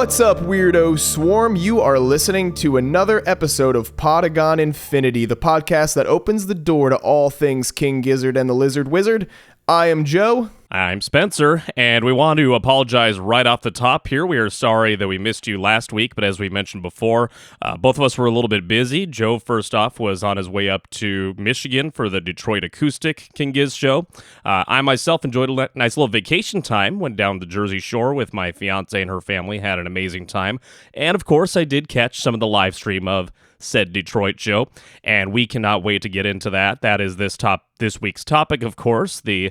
What's up, Weirdo Swarm? You are listening to another episode of Podagon Infinity, the podcast that opens the door to all things King Gizzard and the Lizard Wizard. I am Joe. I'm Spencer, and we want to apologize right off the top here. We are sorry that we missed you last week, but as we mentioned before, both of us were a little bit busy. Joe, first off, was on his way up to Michigan for the Detroit Acoustic King Giz show. I myself enjoyed a nice little vacation time, went down the Jersey Shore with my fiance and her family, had an amazing time. And of course, I did catch some of the live stream of said Detroit show, and we cannot wait to get into that. That is this week's topic, of course, the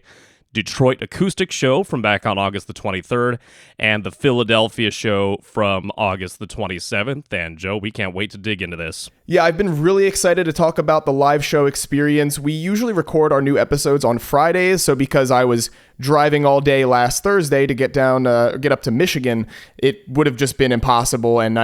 Detroit Acoustic Show from back on August the 23rd, and the Philadelphia show from August the 27th. And Joe, we can't wait to dig into this. Yeah, I've been really excited to talk about the live show experience. We usually record our new episodes on Fridays, so because I was driving all day last Thursday to get up to Michigan, it would have just been impossible. And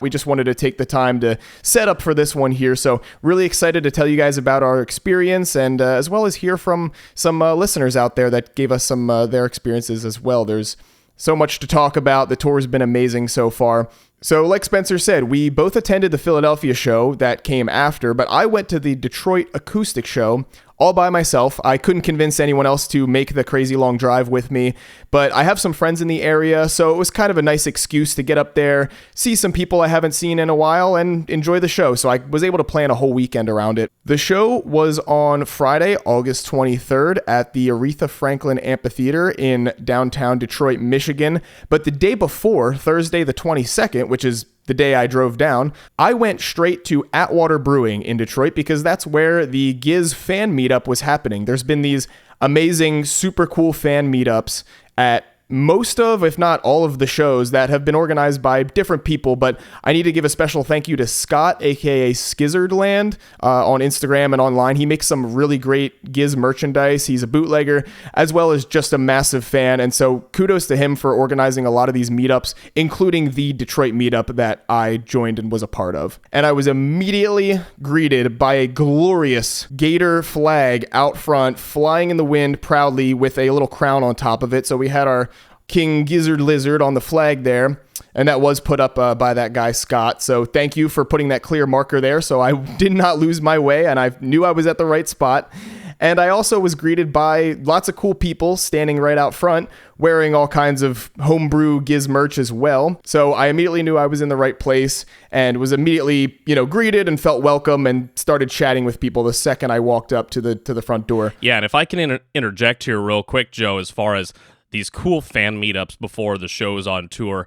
we just wanted to take the time to set up for this one here. So really excited to tell you guys about our experience, and as well as hear from some listeners out there that gave us some their experiences as well. There's so much to talk about. The tour has been amazing so far. So like Spencer said, we both attended the Philadelphia show that came after, but I went to the Detroit Acoustic show all by myself. I couldn't convince anyone else to make the crazy long drive with me, but I have some friends in the area, so it was kind of a nice excuse to get up there, see some people I haven't seen in a while, and enjoy the show. So I was able to plan a whole weekend around it. The show was on Friday, August 23rd at the Aretha Franklin Amphitheater in downtown Detroit, Michigan. But the day before, Thursday the 22nd, which is the day I drove down, I went straight to Atwater Brewing in Detroit because that's where the Giz fan meetup was happening. There's been these amazing, super cool fan meetups at most of, if not all of the shows that have been organized by different people, but I need to give a special thank you to Scott, aka Skizzardland, on Instagram and online. He makes some really great Giz merchandise. He's a bootlegger, as well as just a massive fan, and so kudos to him for organizing a lot of these meetups, including the Detroit meetup that I joined and was a part of. And I was immediately greeted by a glorious Gator flag out front, flying in the wind proudly with a little crown on top of it. So we had our King Gizzard Lizard on the flag there, and that was put up by that guy Scott. So thank you for putting that clear marker there so I did not lose my way, and I knew I was at the right spot. And I also was greeted by lots of cool people standing right out front wearing all kinds of homebrew Giz merch as well. So I immediately knew I was in the right place and was immediately, greeted and felt welcome and started chatting with people the second I walked up to the front door. Yeah, and if I can interject here real quick, Joe, as far as these cool fan meetups before the shows on tour,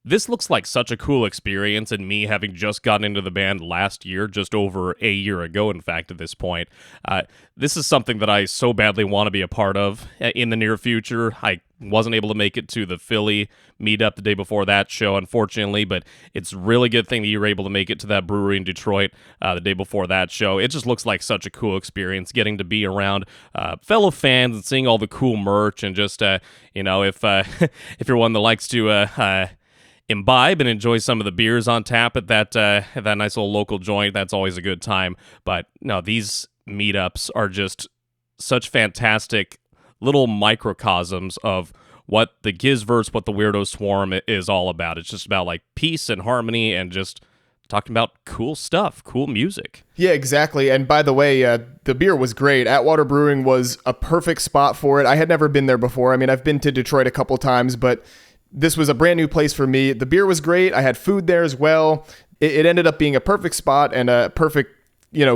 this looks like such a cool experience, and me having just gotten into the band last year, just over a year ago, in fact, at this point. This is something that I so badly want to be a part of in the near future. I wasn't able to make it to the Philly meetup the day before that show, unfortunately, but it's a really good thing that you were able to make it to that brewery in Detroit the day before that show. It just looks like such a cool experience, getting to be around fellow fans and seeing all the cool merch, and just, if if you're one that likes to imbibe and enjoy some of the beers on tap at that nice little local joint, that's always a good time. But no, these meetups are just such fantastic little microcosms of what the Gizverse, what the Weirdo Swarm is all about. It's just about like peace and harmony and just talking about cool stuff, cool music. Yeah, exactly. And by the way, the beer was great. Atwater Brewing was a perfect spot for it. I had never been there before. I mean, I've been to Detroit a couple times, but this was a brand new place for me. The beer was great. I had food there as well. It ended up being a perfect spot and a perfect,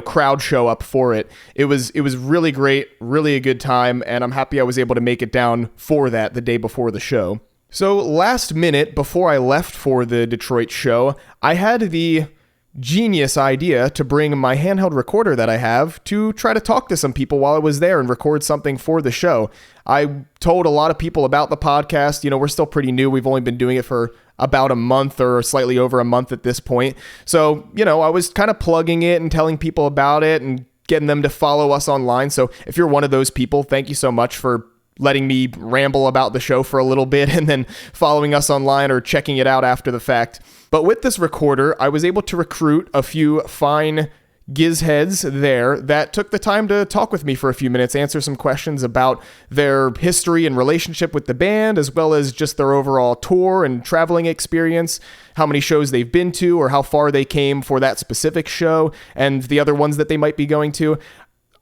crowd show up for it. It was really great, really a good time, and I'm happy I was able to make it down for that the day before the show. So last minute, before I left for the Detroit show, I had the genius idea to bring my handheld recorder that I have to try to talk to some people while I was there and record something for the show. I told a lot of people about the podcast. We're still pretty new. We've only been doing it for about a month or slightly over a month at this point. So, I was kind of plugging it and telling people about it and getting them to follow us online. So if you're one of those people, thank you so much for letting me ramble about the show for a little bit and then following us online or checking it out after the fact. But with this recorder, I was able to recruit a few fine Gizzheads there that took the time to talk with me for a few minutes, answer some questions about their history and relationship with the band, as well as just their overall tour and traveling experience, how many shows they've been to or how far they came for that specific show, and the other ones that they might be going to.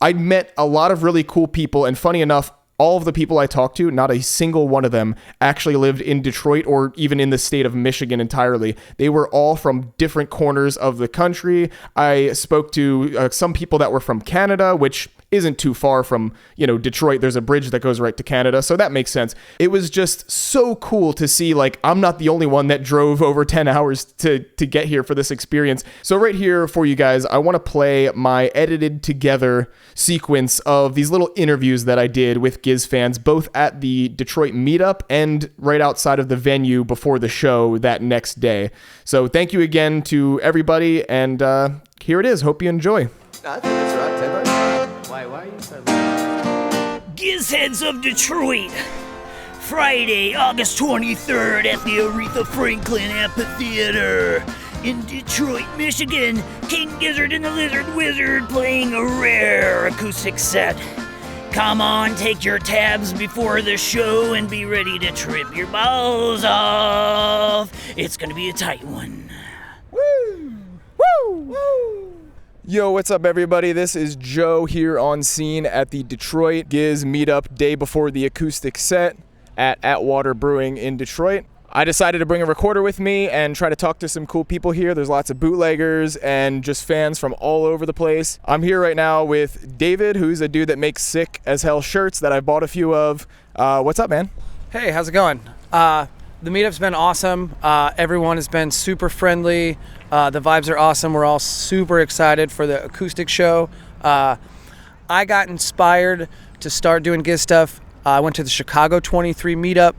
I met a lot of really cool people, and funny enough, all of the people I talked to, not a single one of them actually lived in Detroit or even in the state of Michigan entirely. They were all from different corners of the country. I spoke to some people that were from Canada, which isn't too far from, Detroit. There's a bridge that goes right to Canada, so that makes sense. It was just so cool to see, I'm not the only one that drove over 10 hours to get here for this experience. So right here for you guys, I want to play my edited together sequence of these little interviews that I did with Giz fans, both at the Detroit meetup and right outside of the venue before the show that next day. So thank you again to everybody, and here it is. Hope you enjoy. I think it's right, Taylor. Why are you so loud? Gizzheads of Detroit, Friday, August 23rd at the Aretha Franklin Amphitheater in Detroit, Michigan. King Gizzard and the Lizard Wizard playing a rare acoustic set. Come on, take your tabs before the show and be ready to trip your balls off. It's gonna be a tight one. Woo! Woo! Woo! Yo, what's up, everybody? This is Joe here on scene at the Detroit Giz meetup day before the acoustic set at Atwater Brewing in Detroit. I decided to bring a recorder with me and try to talk to some cool people here. There's lots of bootleggers and just fans from all over the place. I'm here right now with David, who's a dude that makes sick as hell shirts that I bought a few of. What's up, man? Hey, how's it going? The meetup's been awesome. Everyone has been super friendly. The vibes are awesome. We're all super excited for the acoustic show. I got inspired to start doing Giz stuff. I went to the Chicago 23 meetup.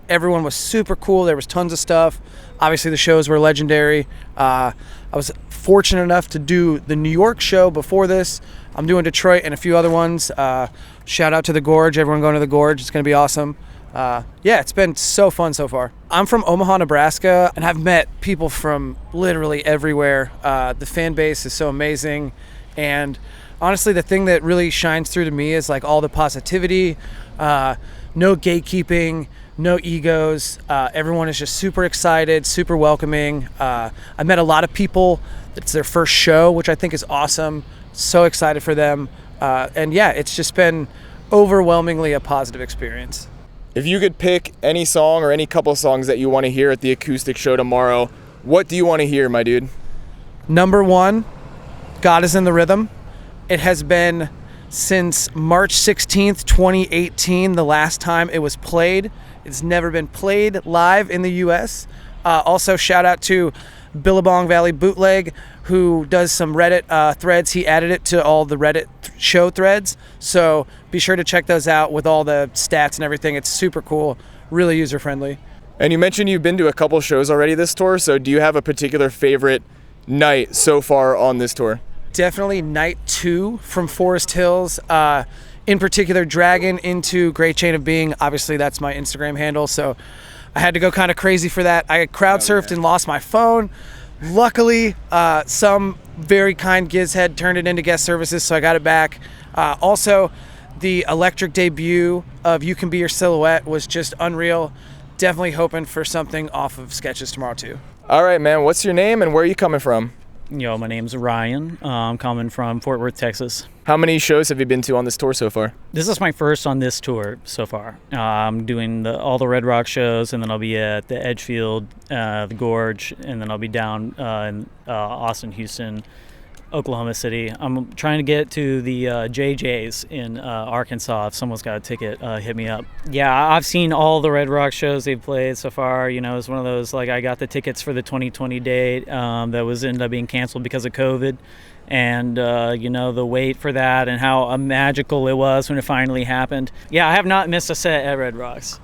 Everyone was super cool. There was tons of stuff. Obviously, the shows were legendary. I was fortunate enough to do the New York show before this. I'm doing Detroit and a few other ones. Shout out to the Gorge. Everyone going to the Gorge. It's going to be awesome. It's been so fun so far. I'm from Omaha, Nebraska, and I've met people from literally everywhere. The fan base is so amazing, and honestly, the thing that really shines through to me is all the positivity, no gatekeeping, no egos. Everyone is just super excited, super welcoming. I met a lot of people. It's their first show, which I think is awesome. So excited for them. It's just been overwhelmingly a positive experience. If you could pick any song or any couple songs that you want to hear at the acoustic show tomorrow, what do you want to hear, my dude? Number one, God is in the Rhythm. It has been since March 16th, 2018, the last time it was played. It's never been played live in the U.S. Also, shout out to Billabong Valley Bootleg, who does some Reddit threads. He added it to all the Reddit show threads, so be sure to check those out with all the stats and everything. It's super cool, really user-friendly. And you mentioned you've been to a couple shows already this tour, so do you have a particular favorite night so far on this tour? Definitely night 2 from Forest Hills. In particular, Dragon into Great Chain of Being. Obviously, that's my Instagram handle, so I had to go kind of crazy for that. I crowd surfed and lost my phone. Luckily, some very kind Gizzhead turned it into guest services, so I got it back. Also, the electric debut of You Can Be Your Silhouette was just unreal. Definitely hoping for something off of Sketches tomorrow, too. All right, man. What's your name and where are you coming from? Yo, my name's Ryan. I'm coming from Fort Worth, Texas. How many shows have you been to on this tour so far? This is my first on this tour so far. I'm doing all the Red Rock shows, and then I'll be at the Edgefield, the Gorge, and then I'll be down in Austin, Houston, Oklahoma City. I'm trying to get to the JJ's in Arkansas. If someone's got a ticket, hit me up. Yeah, I've seen all the Red Rock shows they've played so far. It's one of those, I got the tickets for the 2020 date that was ended up being canceled because of COVID. And, the wait for that and how magical it was when it finally happened. Yeah, I have not missed a set at Red Rocks.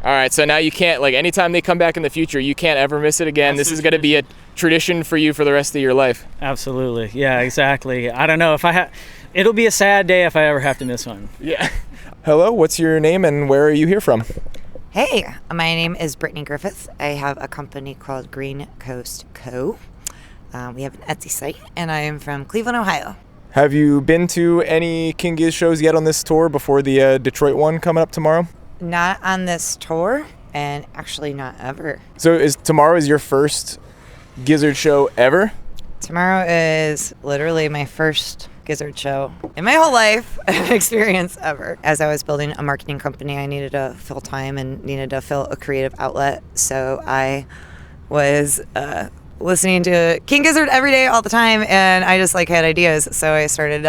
All right, so now you can't, anytime they come back in the future, you can't ever miss it again. This is going to be a tradition for you for the rest of your life. Absolutely. Yeah, exactly. I don't know if it'll be a sad day if I ever have to miss one. Yeah. Hello, what's your name and where are you here from? Hey, my name is Brittany Griffith. I have a company called Green Coast Co. We have an Etsy site, and I am from Cleveland, Ohio. Have you been to any King Giz shows yet on this tour before the Detroit one coming up tomorrow? Not on this tour, and actually not ever. So tomorrow is your first Gizzard show ever? Tomorrow is literally my first Gizzard show in my whole life experience ever. As I was building a marketing company, I needed to fill time and needed to fill a creative outlet. So I was listening to King Gizzard every day, all the time, and I just had ideas. So I started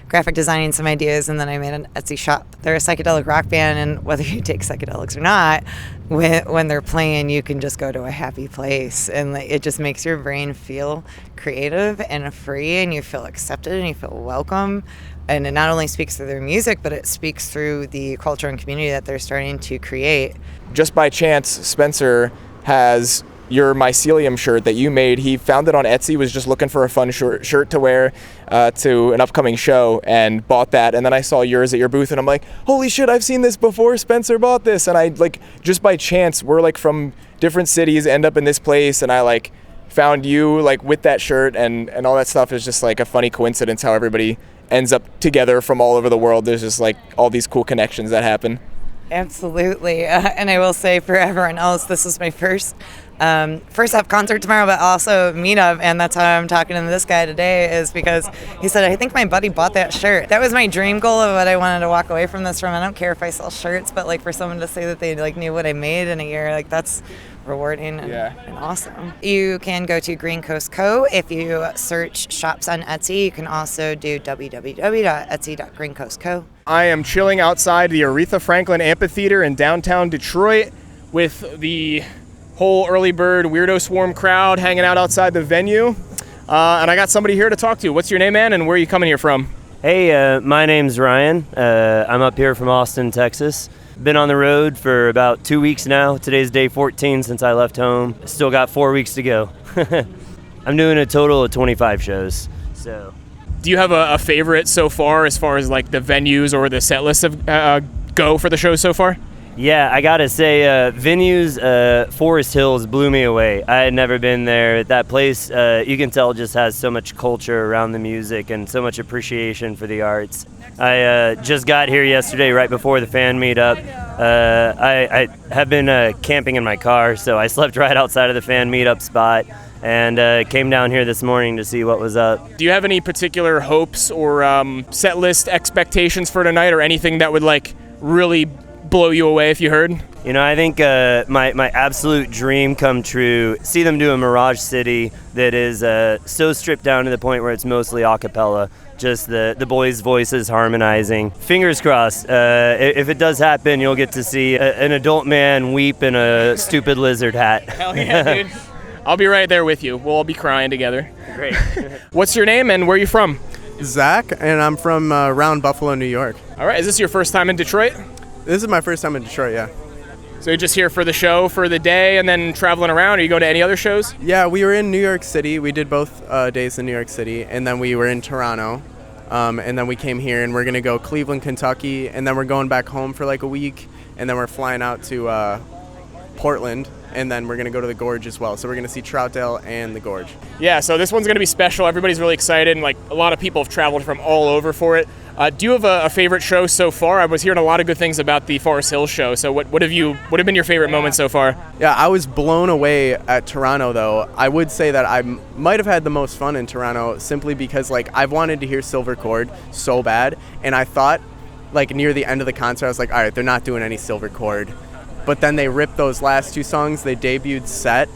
graphic designing some ideas, and then I made an Etsy shop. They're a psychedelic rock band, and whether you take psychedelics or not, when they're playing, you can just go to a happy place, and it just makes your brain feel creative and free, and you feel accepted and you feel welcome. And it not only speaks through their music, but it speaks through the culture and community that they're starting to create. Just by chance, Spencer has your mycelium shirt that you made. He found it on Etsy, was just looking for a fun shirt to wear to an upcoming show, and bought that. And then I saw yours at your booth, and I'm like, holy shit, I've seen this before. Spencer bought this. And I just by chance, we're from different cities, end up in this place, and I found you with that shirt, and all that stuff is just a funny coincidence how everybody ends up together from all over the world. There's just all these cool connections that happen. Absolutely. And I will say for everyone else, this is my first off concert tomorrow, but also meetup, and that's how I'm talking to this guy today, is because he said, I think my buddy bought that shirt. That was my dream goal of what I wanted to walk away from this from. I don't care if I sell shirts, but for someone to say that they knew what I made in a year, that's rewarding and awesome. You can go to Green Coast Co. If you search shops on Etsy. You can also do www.etsy.greencoastco. I am chilling outside the Aretha Franklin Amphitheater in downtown Detroit with the whole early bird weirdo swarm crowd hanging out outside the venue. And I got somebody here to talk to. What's your name, man, and where are you coming here from? Hey, my name's Ryan. I'm up here from Austin, Texas. Been on the road for about 2 weeks now. Today's day 14 since I left home. Still got 4 weeks to go. I'm doing a total of 25 shows. So, do you have a favorite so far as the venues or the set lists go for the shows so far? Yeah, I gotta say, venues, Forest Hills blew me away. I had never been there. That place, you can tell, just has so much culture around the music and so much appreciation for the arts. I just got here yesterday right before the fan meetup. I have been camping in my car, so I slept right outside of the fan meetup spot and came down here this morning to see what was up. Do you have any particular hopes or set list expectations for tonight, or anything that would really blow you away if you heard? You know, I think my absolute dream come true, see them do a Mirage City that is so stripped down to the point where it's mostly a cappella, just the boys' voices harmonizing. Fingers crossed, if it does happen, you'll get to see an adult man weep in a stupid lizard hat. Hell yeah, dude. I'll be right there with you. We'll all be crying together. Great. What's your name and where are you from? Zach, and I'm from around Buffalo, New York. All right, is this your first time in Detroit? This is my first time in Detroit, yeah. So you're just here for the show for the day and then traveling around, or you go to any other shows? Yeah, we were in New York City. We did both days in New York City, and then we were in Toronto. And then we came here, and we're going to go Cleveland, Kentucky, and then we're going back home for a week, and then we're flying out to Portland, and then we're going to go to the Gorge as well. So we're going to see Troutdale and the Gorge. Yeah, so this one's going to be special. Everybody's really excited, and a lot of people have traveled from all over for it. Do you have a favorite show so far? I was hearing a lot of good things about the Forest Hills show. So what have been your favorite moments so far? Yeah, I was blown away at Toronto, though. I would say that I might have had the most fun in Toronto simply because I've wanted to hear Silver Chord so bad, and I thought near the end of the concert I was all right, they're not doing any Silver Chord. But then they ripped those last two songs. They debuted Set.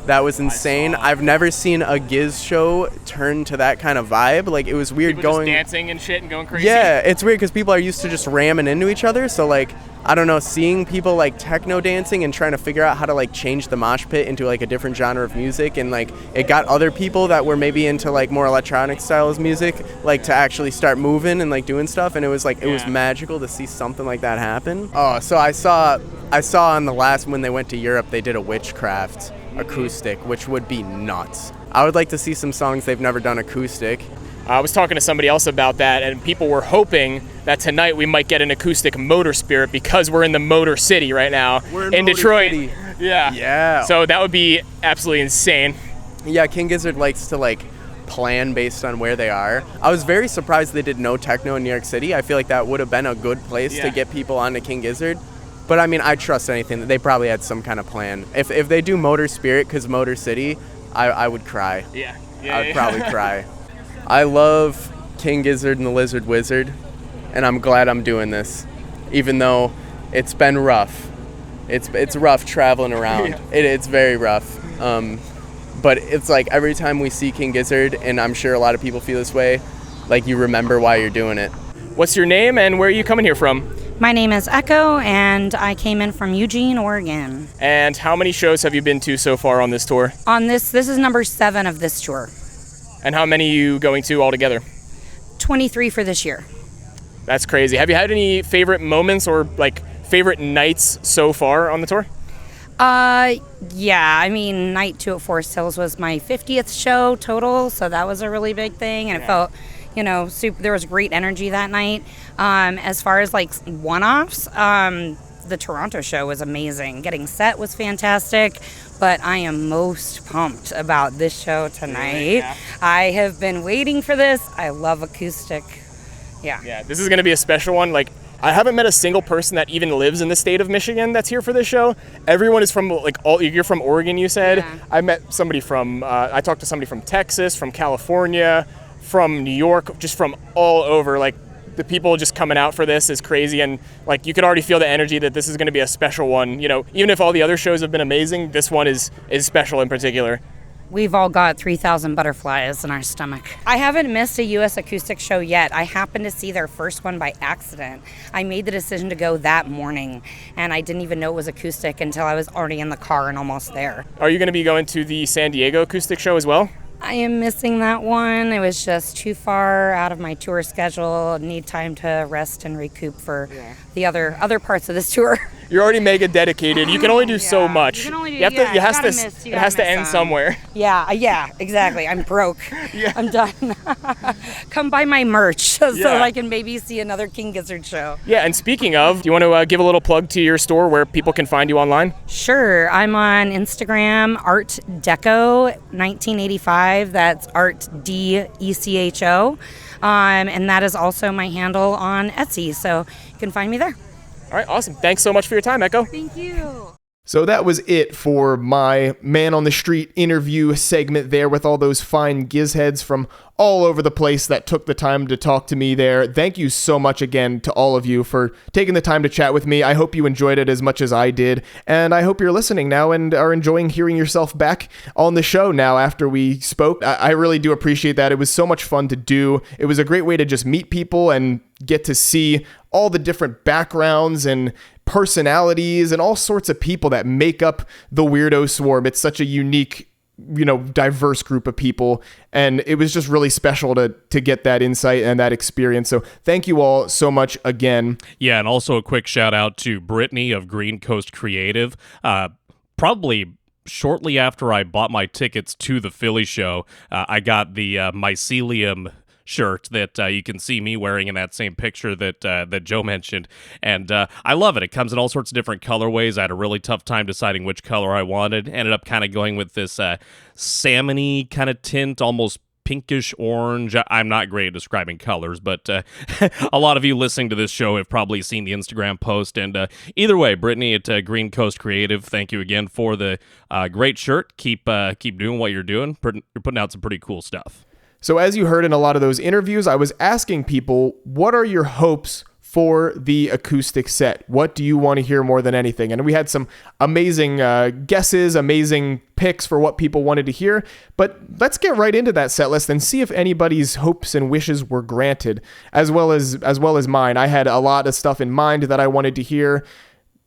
That was insane. I've never seen a Giz show turn to that kind of vibe. It was weird people going... just dancing and shit and going crazy? Yeah, it's weird because people are used to just ramming into each other. So, I don't know, seeing people, techno dancing and trying to figure out how to, change the mosh pit into, a different genre of music. And, it got other people that were maybe into, more electronic styles music, to actually start moving and, doing stuff. And it was, it was magical to see something like that happen. Oh, so I saw on the last, when they went to Europe, they did a Witchcraft acoustic, which would be nuts. I would like to see some songs they've never done acoustic. I was talking to somebody else about that, and people were hoping that tonight we might get an acoustic Motor Spirit because we're in the Motor City right now. We're in Motor Detroit. City. Yeah. Yeah. So that would be absolutely insane. Yeah, King Gizzard likes to like plan based on where they are. I was very surprised they did no techno in New York City. I feel like that would have been a good place to get people onto King Gizzard. But I mean, I trust anything. They probably had some kind of plan. If they do Motor Spirit because Motor City, I would cry. I would probably cry. I love King Gizzard and the Lizard Wizard, and I'm glad I'm doing this, even though it's been rough. It's rough traveling around. It's very rough. But it's like every time we see King Gizzard, and I'm sure a lot of people feel this way, like you remember why you're doing it. What's your name and where are you coming here from? My name is Echo, and I came in from Eugene, Oregon. And how many shows have you been to so far on this tour? On this is number 7 of this tour. And how many are you going to altogether? 23 for this year. That's crazy. Have you had any favorite moments or like favorite nights so far on the tour? Yeah, I mean, night 2 at Forest Hills was my 50th show total, so that was a really big thing, and it felt, there was great energy that night. As far as like one-offs, the Toronto show was amazing. Getting set was fantastic, but I am most pumped about this show tonight. I have been waiting for this. I love acoustic. Yeah, this is going to be a special one. Like, I haven't met a single person that even lives in the state of Michigan that's here for this show. Everyone is from you're from Oregon, you said. Yeah. I met somebody from, I talked to somebody from Texas, from California, from New York, just from all over. Like, the people just coming out for this is crazy, and like you could already feel the energy that this is going to be a special one. Even if all the other shows have been amazing, this one is special in particular. We've all got 3,000 butterflies in our stomach. I haven't missed a U.S. acoustic show yet. I happened to see their first one by accident. I made the decision to go that morning, and I didn't even know it was acoustic until I was already in the car and almost there. Are you going to be going to the San Diego acoustic show as well? I am missing that one. It was just too far out of my tour schedule. Need time to rest and recoup for the other parts of this tour. You're already mega dedicated. You can only do so much. You can only do, it has to end somewhere. Yeah, exactly. I'm broke. I'm done. Come buy my merch so I can maybe see another King Gizzard show. Yeah, and speaking of, do you want to give a little plug to your store where people can find you online? Sure. I'm on Instagram, Art Deco 1985. That's Art DECHO. And that is also my handle on Etsy. So you can find me there. All right, awesome. Thanks so much for your time, Echo. Thank you. So that was it for my Man on the Street interview segment there with all those fine Gizzheads from all over the place that took the time to talk to me there. Thank you so much again to all of you for taking the time to chat with me. I hope you enjoyed it as much as I did, and I hope you're listening now and are enjoying hearing yourself back on the show now after we spoke. I really do appreciate that. It was so much fun to do. It was a great way to just meet people and get to see all the different backgrounds and personalities and all sorts of people that make up the Weirdo Swarm. It's such a unique, diverse group of people, and it was just really special to get that insight and that experience. So thank you all so much again. Yeah, and also a quick shout out to Brittany of Green Coast Creative. Probably shortly after I bought my tickets to the Philly show, I got the mycelium shirt that you can see me wearing in that same picture that Joe mentioned, and I love it. It comes in all sorts of different colorways. I had a really tough time deciding which color I wanted. Ended up kind of going with this salmon-y kind of tint, almost pinkish orange. I'm not great at describing colors, but a lot of you listening to this show have probably seen the Instagram post. And either way, Brittany at Green Coast Creative, thank you again for the great shirt. Keep doing what you're doing. You're putting out some pretty cool stuff. So as you heard in a lot of those interviews, I was asking people, what are your hopes for the acoustic set? What do you want to hear more than anything? And we had some amazing guesses, amazing picks for what people wanted to hear. But let's get right into that set list and see if anybody's hopes and wishes were granted, as well as mine. I had a lot of stuff in mind that I wanted to hear.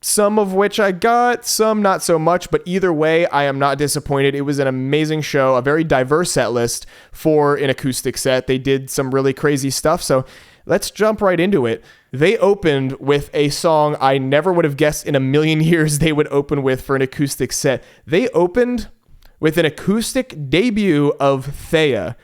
Some of which I got, some not so much, but either way, I am not disappointed. It was an amazing show, a very diverse set list for an acoustic set. They did some really crazy stuff, so let's jump right into it. They opened with a song I never would have guessed in a million years they would open with for an acoustic set. They opened with an acoustic debut of Thea.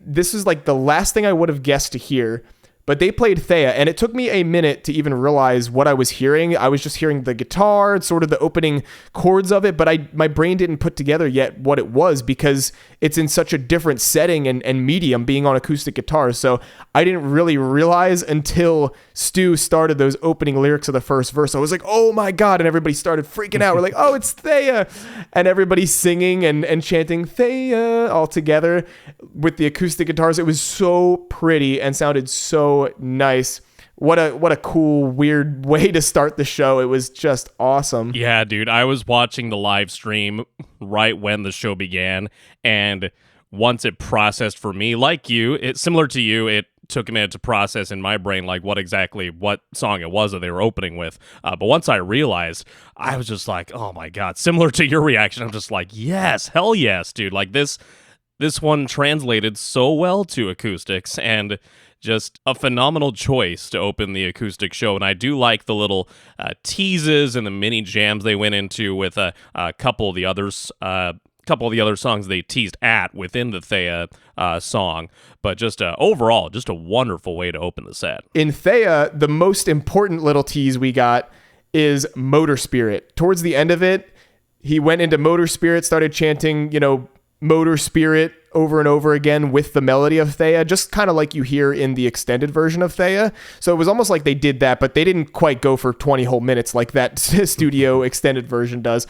This is like the last thing I would have guessed to hear, But they played Thea, and it took me a minute to even realize what I was hearing. I was just hearing the guitar, sort of the opening chords of it, but my brain didn't put together yet what it was because it's in such a different setting and medium, being on acoustic guitar. So I didn't really realize until Stu started those opening lyrics of the first verse. I was like, oh my God, and everybody started freaking out. We're like, oh, it's Thea. And everybody's singing and chanting Thea all together with the acoustic guitars. It was so pretty and sounded so nice. What a cool, weird way to start the show. It was just awesome. Yeah, dude. I was watching the live stream right when the show began, and once it processed for me, like you, similar to you, it took a minute to process in my brain like what song it was that they were opening with. But once I realized, I was just like, oh my God, similar to your reaction. I'm just like, yes, hell yes, dude. Like this one translated so well to acoustics, and just a phenomenal choice to open the acoustic show. And I do like the little teases and the mini jams they went into with a couple of the others. Couple of the other songs they teased at within the Thea song, but just overall, just a wonderful way to open the set. In Thea, the most important little tease we got is Motor Spirit. Towards the end of it, he went into Motor Spirit, started chanting, Motor Spirit over and over again with the melody of Thea, just kind of like you hear in the extended version of Thea. So it was almost like they did that, but they didn't quite go for 20 whole minutes like that studio extended version does.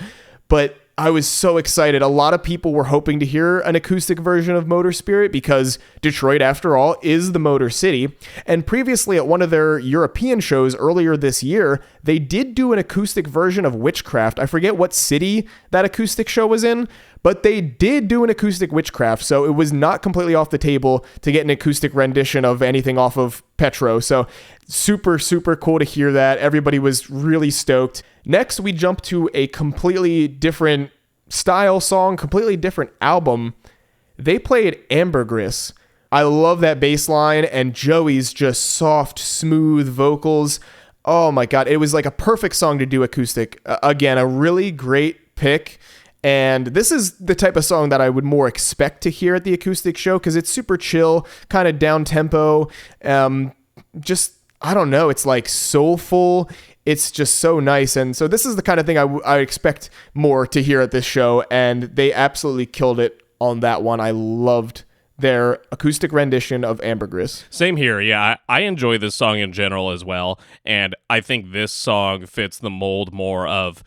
But I was so excited. A lot of people were hoping to hear an acoustic version of Motor Spirit because Detroit, after all, is the Motor City. And previously at one of their European shows earlier this year, they did do an acoustic version of Witchcraft. I forget what city that acoustic show was in, but they did do an acoustic Witchcraft. So it was not completely off the table to get an acoustic rendition of anything off of Petro. So super, super cool to hear that. Everybody was really stoked. Next, we jump to a completely different style song, completely different album. They played Ambergris. I love that bass line and Joey's just soft, smooth vocals. Oh my God, it was like a perfect song to do acoustic. Again, a really great pick. And this is the type of song that I would more expect to hear at the acoustic show because it's super chill, kind of down tempo. I don't know, it's like soulful. It's just so nice. And so this is the kind of thing I expect more to hear at this show. And they absolutely killed it on that one. I loved their acoustic rendition of Ambergris. Same here. Yeah, I enjoy this song in general as well. And I think this song fits the mold more of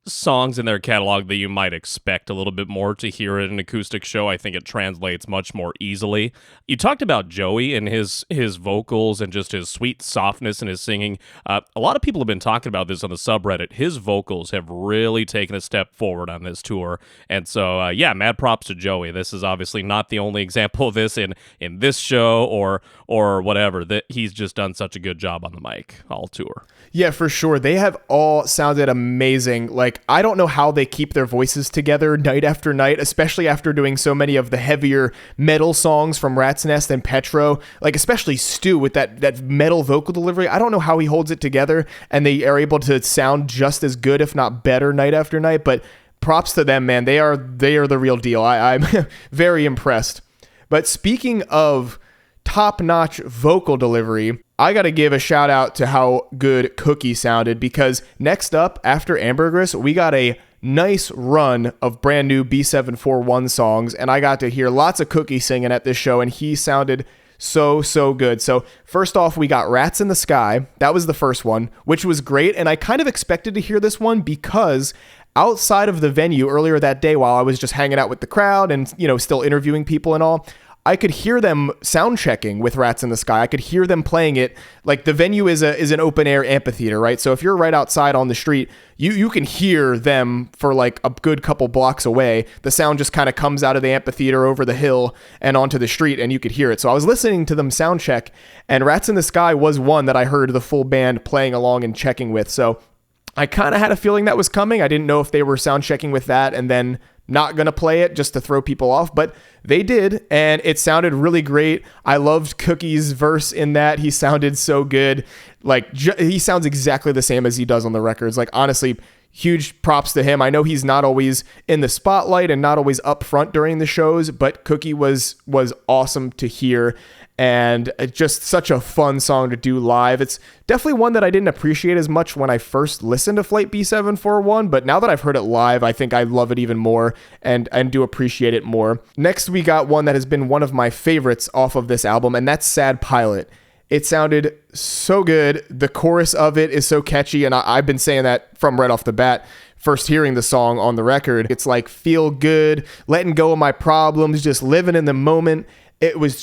songs in their catalog that you might expect a little bit more to hear at an acoustic show. I think it translates much more easily. You talked about Joey and his vocals and just his sweet softness in his singing. A lot of people have been talking about this on the subreddit. His vocals have really taken a step forward on this tour. And so, mad props to Joey. This is obviously not the only example of this in this show or whatever. That he's just done such a good job on the mic all tour. Yeah, for sure. They have all sounded amazing. Like, I don't know how they keep their voices together night after night, especially after doing so many of the heavier metal songs from Rat's Nest and Petro, like especially Stu with that metal vocal delivery. I don't know how he holds it together and they are able to sound just as good, if not better, night after night. But props to them, man. They are the real deal. I'm very impressed. But speaking of top-notch vocal delivery, I got to give a shout out to how good Cookie sounded, because next up after Ambergris, we got a nice run of brand new B741 songs, and I got to hear lots of Cookie singing at this show, and he sounded so good. So first off, we got Rats in the Sky. That was the first one, which was great, and I kind of expected to hear this one because outside of the venue earlier that day, while I was just hanging out with the crowd and, still interviewing people and all, I could hear them sound checking with Rats in the Sky. I could hear them playing it. Like, the venue is an open air amphitheater, right? So if you're right outside on the street, you can hear them for like a good couple blocks away. The sound just kind of comes out of the amphitheater over the hill and onto the street, and you could hear it. So I was listening to them sound check, and Rats in the Sky was one that I heard the full band playing along and checking with. So I kind of had a feeling that was coming. I didn't know if they were sound checking with that and then not going to play it just to throw people off, but they did, and it sounded really great. I loved Cookie's verse in that. He sounded so good. Like, he sounds exactly the same as he does on the records. Like, honestly, huge props to him. I know he's not always in the spotlight and not always up front during the shows, but Cookie was awesome to hear. and it's just such a fun song to do live. It's definitely one that I didn't appreciate as much when I first listened to Flight B741, but now that I've heard it live, I think I love it even more and do appreciate it more. Next, we got one that has been one of my favorites off of this album, and that's Sad Pilot. It sounded so good. The chorus of it is so catchy, and I've been saying that from right off the bat, first hearing the song on the record. It's like, feel good, letting go of my problems, just living in the moment. It was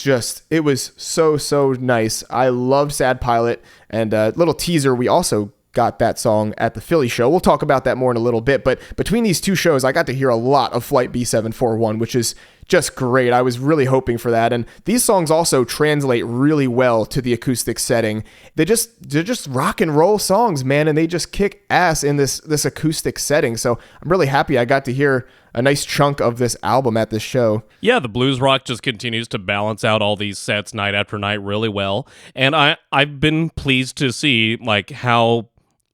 so nice. I love Sad Pilot, and a little teaser, we also got that song at the Philly show. We'll talk about that more in a little bit, but between these two shows, I got to hear a lot of Flight B741, which is just great. I was really hoping for that, and these songs also translate really well to the acoustic setting. They're just rock and roll songs, man, and they just kick ass in this acoustic setting. So I'm really happy I got to hear a nice chunk of this album at this show. Yeah, the blues rock just continues to balance out all these sets night after night really well, and I've been pleased to see like how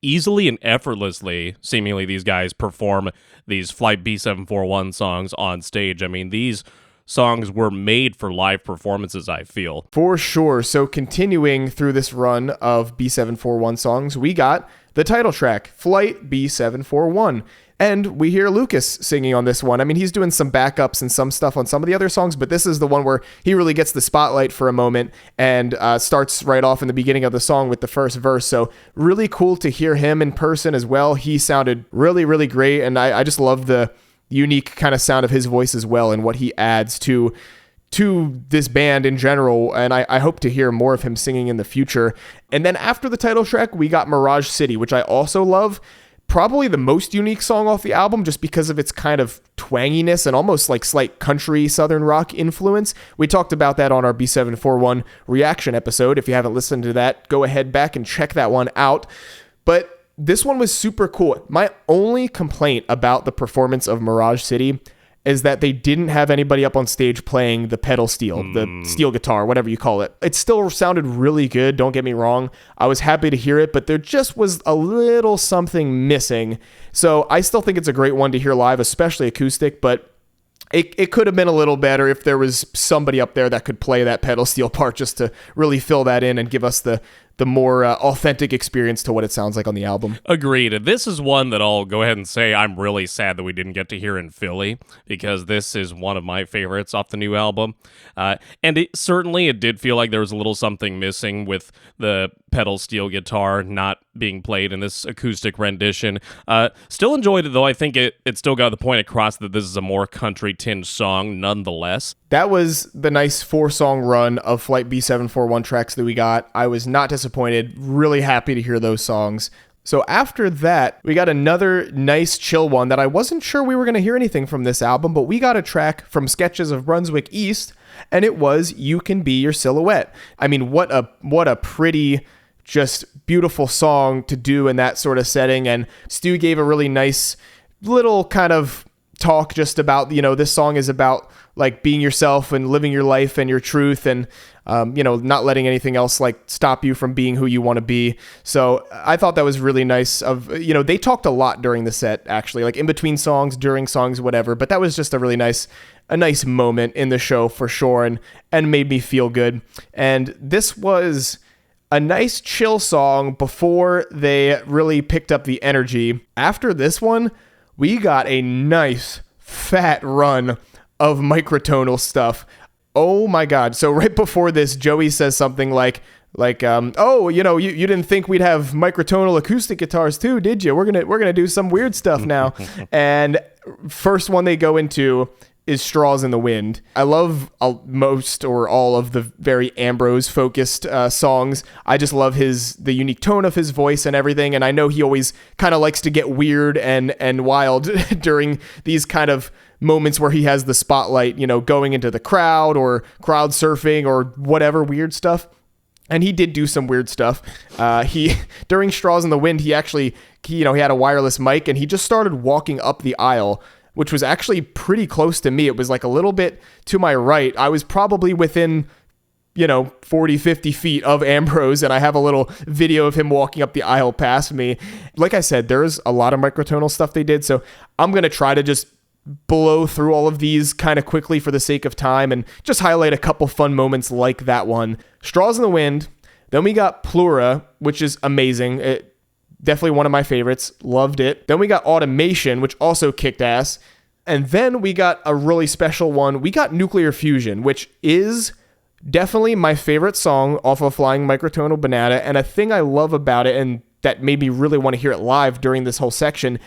easily and effortlessly, seemingly, these guys perform these Flight B741 songs on stage. I mean, these songs were made for live performances, I feel. For sure. So continuing through this run of B741 songs, we got the title track, Flight B741. And we hear Lucas singing on this one. I mean, he's doing some backups and some stuff on some of the other songs, but this is the one where he really gets the spotlight for a moment and starts right off in the beginning of the song with the first verse. So really cool to hear him in person as well. He sounded really, really great, and I just love the unique kind of sound of his voice as well and what he adds to this band in general, and I hope to hear more of him singing in the future. And then after the title track, we got Mirage City, which I also love. Probably the most unique song off the album just because of its kind of twanginess and almost like slight country southern rock influence. We talked about that on our B741 reaction episode. If you haven't listened to that, go ahead back and check that one out. But this one was super cool. My only complaint about the performance of Mirage City is that they didn't have anybody up on stage playing the pedal steel, the steel guitar, whatever you call it. It still sounded really good, don't get me wrong. I was happy to hear it, but there just was a little something missing. So I still think it's a great one to hear live, especially acoustic, but it could have been a little better if there was somebody up there that could play that pedal steel part just to really fill that in and give us the more authentic experience to what it sounds like on the album. Agreed. This is one that I'll go ahead and say I'm really sad that we didn't get to hear in Philly, because this is one of my favorites off the new album. And it did feel like there was a little something missing with the pedal steel guitar not being played in this acoustic rendition. Still enjoyed it, though. I think it still got the point across that this is a more country-tinged song nonetheless. That was the nice 4-song run of Flight B741 tracks that we got. I was not disappointed. Really happy to hear those songs. So after that, we got another nice chill one that I wasn't sure we were going to hear anything from this album, but we got a track from Sketches of Brunswick East, and it was You Can Be Your Silhouette. I mean, what a pretty, just beautiful song to do in that sort of setting. And Stu gave a really nice little kind of talk just about, this song is about like being yourself and living your life and your truth and, not letting anything else like stop you from being who you want to be. So I thought that was really nice they talked a lot during the set, actually, like in between songs, during songs, whatever. But that was just a really nice moment in the show for sure, and made me feel good. And this was a nice chill song before they really picked up the energy. After this one, we got a nice fat run of microtonal stuff. Oh my God. So right before this, Joey says something like, you didn't think we'd have microtonal acoustic guitars too, did you? We're gonna do some weird stuff now. And first one they go into is Straws in the Wind. I love most or all of the very Ambrose focused songs. I just love the unique tone of his voice and everything. And I know he always kind of likes to get weird and wild during these kind of moments where he has the spotlight, going into the crowd or crowd surfing or whatever weird stuff. And he did do some weird stuff. During Straws in the Wind, he actually, he had a wireless mic and he just started walking up the aisle, which was actually pretty close to me. It was like a little bit to my right. I was probably within, 40, 50 feet of Ambrose, and I have a little video of him walking up the aisle past me. Like I said, there's a lot of microtonal stuff they did, so I'm going to try to just blow through all of these kind of quickly for the sake of time and just highlight a couple fun moments like that one. Straws in the Wind. Then we got Plura, which is amazing. Definitely one of my favorites. Loved it. Then we got Automation, which also kicked ass. And then we got a really special one. We got Nuclear Fusion, which is definitely my favorite song off of Flying Microtonal Banana. And a thing I love about it, and that made me really want to hear it live during this whole section,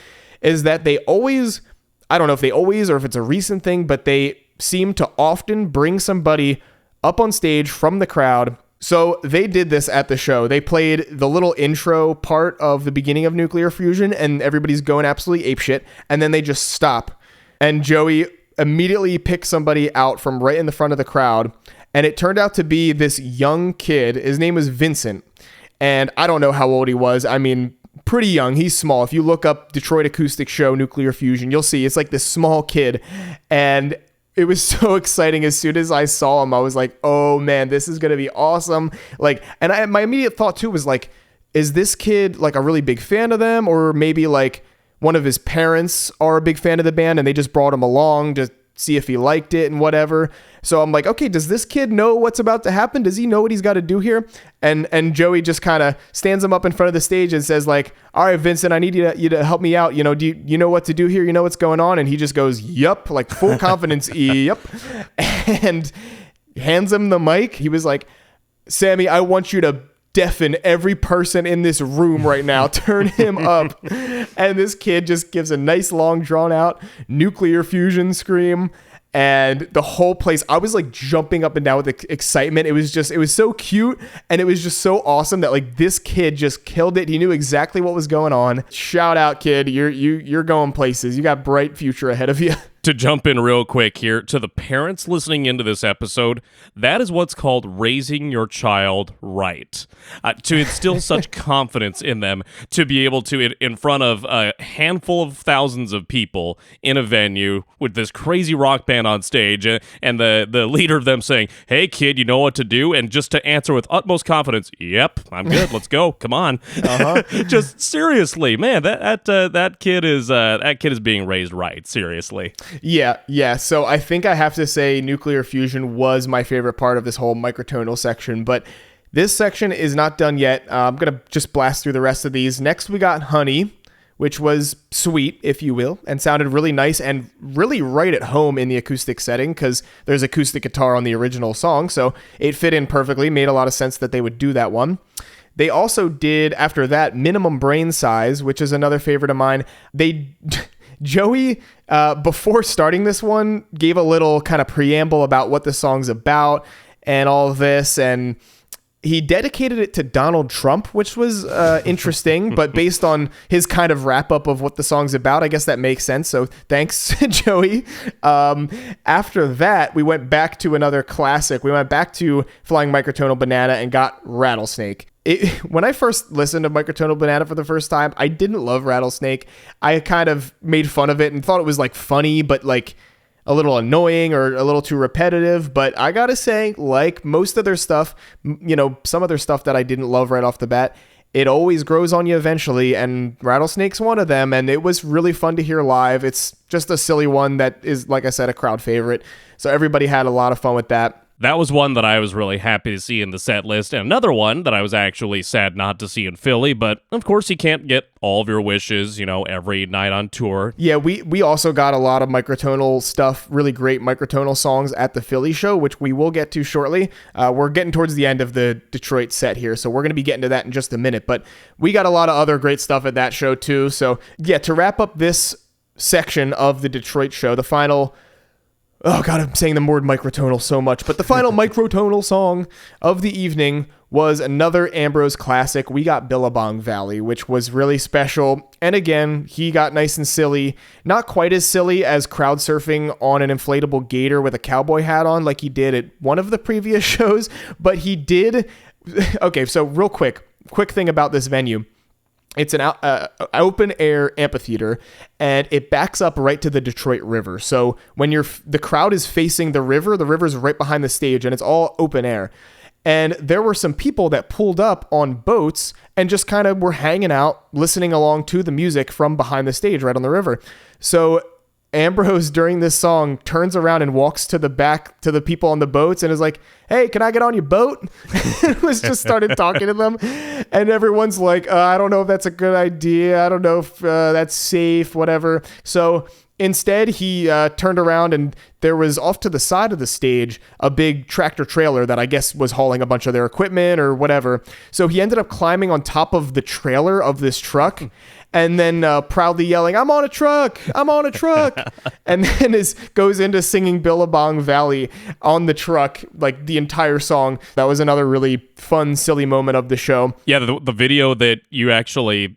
is that they always, I don't know if they always or if it's a recent thing, but they seem to often bring somebody up on stage from the crowd. So they did this at the show. They played the little intro part of the beginning of Nuclear Fusion, and everybody's going absolutely apeshit, and then they just stop. And Joey immediately picked somebody out from right in the front of the crowd, and it turned out to be this young kid. His name was Vincent, and I don't know how old he was. I mean, pretty young. He's small. If you look up Detroit Acoustic Show Nuclear Fusion, you'll see it's like this small kid, and it was so exciting. As soon as I saw him, I was like, oh man, this is going to be awesome. Like, and my immediate thought too was like, is this kid like a really big fan of them? Or maybe like one of his parents are a big fan of the band and they just brought him along to see if he liked it and whatever. So I'm like, okay, does this kid know what's about to happen? Does he know what he's got to do here? And Joey just kind of stands him up in front of the stage and says like, all right, Vincent, I need you to help me out. You know, you know what to do here? You know what's going on? And he just goes, yup, like full confidence, yup. And hands him the mic. He was like, Sammy, I want you to deafen every person in this room right now. Turn him up. And this kid just gives a nice long drawn out Nuclear Fusion scream. And the whole place, I was like jumping up and down with excitement. It was so cute. And it was just so awesome that like this kid just killed it. He knew exactly what was going on. Shout out, kid. You're going places. You got bright future ahead of you. To jump in real quick here, to the parents listening into this episode, that is what's called raising your child right. To instill such confidence in them, to be able to, in front of a handful of thousands of people in a venue with this crazy rock band on stage, and the leader of them saying, hey kid, you know what to do? And just to answer with utmost confidence, yep, I'm good, let's go, come on. Just seriously, man, that kid is being raised right, seriously. Yeah. So I think I have to say Nuclear Fusion was my favorite part of this whole microtonal section, but this section is not done yet. I'm going to just blast through the rest of these. Next, we got Honey, which was sweet, if you will, and sounded really nice and really right at home in the acoustic setting because there's acoustic guitar on the original song, so it fit in perfectly. Made a lot of sense that they would do that one. They also did, after that, Minimum Brain Size, which is another favorite of mine. Joey, before starting this one, gave a little kind of preamble about what the song's about and all of this, and he dedicated it to Donald Trump, which was interesting, but based on his kind of wrap-up of what the song's about, I guess that makes sense, so thanks, Joey. After that, we went back to another classic. We went back to Flying Microtonal Banana and got Rattlesnake. When I first listened to Microtonal Banana for the first time, I didn't love Rattlesnake. I kind of made fun of it and thought it was like funny, but like a little annoying or a little too repetitive. But I gotta say, like most of their stuff, you know, some of their stuff that I didn't love right off the bat, it always grows on you eventually, and Rattlesnake's one of them, and it was really fun to hear live. It's just a silly one that is, like I said, a crowd favorite. So everybody had a lot of fun with that. That was one that I was really happy to see in the set list, and another one that I was actually sad not to see in Philly, but of course you can't get all of your wishes, you know, every night on tour. Yeah, we also got a lot of microtonal stuff, really great microtonal songs at the Philly show, which we will get to shortly. We're getting towards the end of the Detroit set here, so we're going to be getting to that in just a minute, but we got a lot of other great stuff at that show too. So yeah, to wrap up this section of the Detroit show, the final... Oh God, I'm saying the word microtonal so much, but the final microtonal song of the evening was another Ambrose classic. We got Billabong Valley, which was really special. And again, he got nice and silly. Not quite as silly as crowd surfing on an inflatable gator with a cowboy hat on like he did at one of the previous shows, but he did... Okay, so real quick thing about this venue. It's an open air amphitheater, and it backs up right to the Detroit River. So when the crowd is facing the river's right behind the stage, and it's all open air. And there were some people that pulled up on boats and just kind of were hanging out, listening along to the music from behind the stage right on the river. So Ambrose during this song turns around and walks to the back to the people on the boats and is like, "Hey, can I get on your boat?" And was just started talking to them, and everyone's like, "I don't know if that's a good idea. I don't know if that's safe, whatever." So instead, he turned around, and there was off to the side of the stage a big tractor trailer that I guess was hauling a bunch of their equipment or whatever. So he ended up climbing on top of the trailer of this truck and then proudly yelling, "I'm on a truck! I'm on a truck!" And then goes into singing Billabong Valley on the truck, like the entire song. That was another really fun, silly moment of the show. Yeah, the video that you actually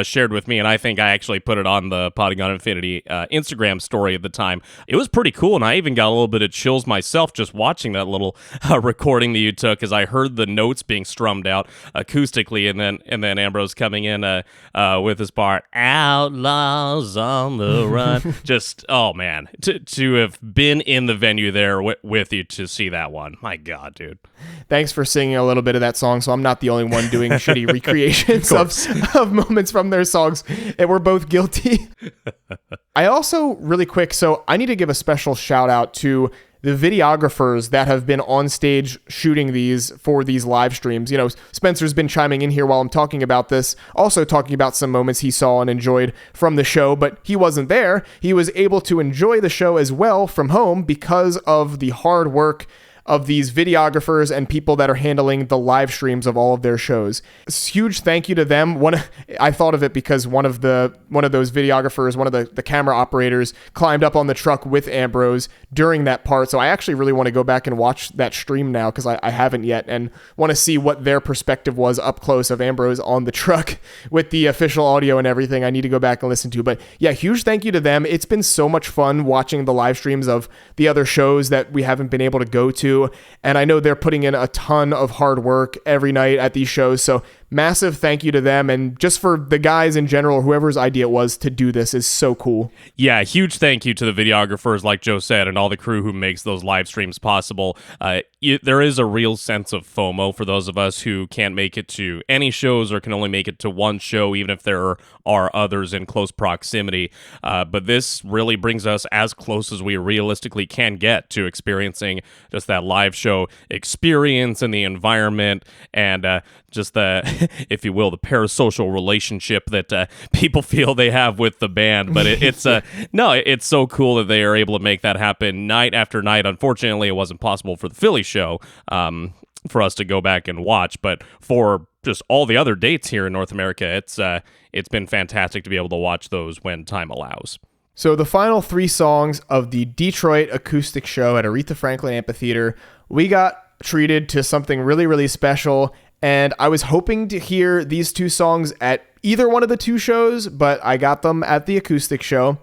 shared with me, and I think I actually put it on the Podagon Infinity Instagram story at the time. It was pretty cool, and I even got a little bit of chills myself just watching that little recording that you took, as I heard the notes being strummed out acoustically, and then Ambrose coming in with his part, "Outlaws on the run." Just, oh man, to have been in the venue there with you to see that one. My God, dude. Thanks for singing a little bit of that song, so I'm not the only one doing shitty recreations of moments from their songs, and we're both guilty. I also, really quick, so I need to give a special shout out to the videographers that have been on stage shooting these for these live streams. You know, Spencer's been chiming in here while I'm talking about this, also talking about some moments he saw and enjoyed from the show, but he wasn't there. He was able to enjoy the show as well from home because of the hard work of these videographers and people that are handling the live streams of all of their shows. Huge thank you to them. I thought of it because one of those videographers, one of the camera operators, climbed up on the truck with Ambrose during that part. So I actually really want to go back and watch that stream now, because I haven't yet, and want to see what their perspective was up close of Ambrose on the truck with the official audio and everything. I need to go back and listen to. But yeah, huge thank you to them. It's been so much fun watching the live streams of the other shows that we haven't been able to go to. And I know they're putting in a ton of hard work every night at these shows. So massive thank you to them, and just for the guys in general, whoever's idea it was to do this is so cool. Yeah, huge thank you to the videographers, like Joe said, and all the crew who makes those live streams possible. There is a real sense of FOMO for those of us who can't make it to any shows or can only make it to one show, even if there are others in close proximity. But this really brings us as close as we realistically can get to experiencing just that live show experience and the environment, and just the, if you will, the parasocial relationship that people feel they have with the band. But it's so cool that they are able to make that happen night after night. Unfortunately, it wasn't possible for the Philly show for us to go back and watch, but for just all the other dates here in North America, it's been fantastic to be able to watch those when time allows. So the final 3 songs of the Detroit acoustic show at Aretha Franklin Amphitheater, we got treated to something really, really special. And I was hoping to hear these 2 songs at either one of the 2 shows, but I got them at the acoustic show.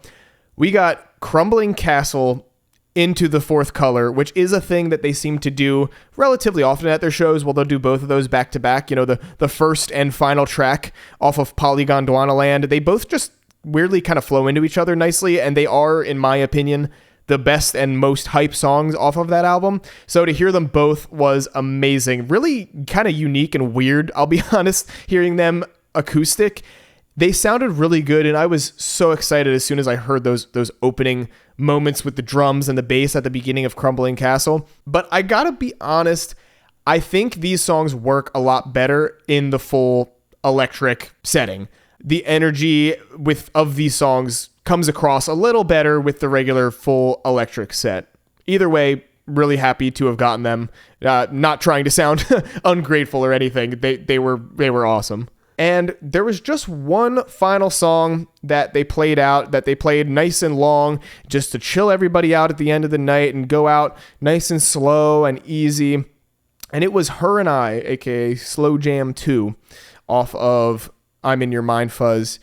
We got Crumbling Castle, Into the Fourth Color, which is a thing that they seem to do relatively often at their shows. Well, they'll do both of those back to back. You know, the first and final track off of Polygon Dwanaland. They both just weirdly kind of flow into each other nicely, and they are, in my opinion, the best and most hype songs off of that album. So to hear them both was amazing. Really kind of unique and weird, I'll be honest, hearing them acoustic. They sounded really good, and I was so excited as soon as I heard those opening moments with the drums and the bass at the beginning of Crumbling Castle. But I gotta be honest, I think these songs work a lot better in the full electric setting. The energy of these songs comes across a little better with the regular full electric set. Either way, really happy to have gotten them. Not trying to sound ungrateful or anything. They were awesome. And there was just one final song that they played nice and long, just to chill everybody out at the end of the night and go out nice and slow and easy. And it was Her and I, aka Slow Jam 2, off of I'm in Your Mind Fuzz.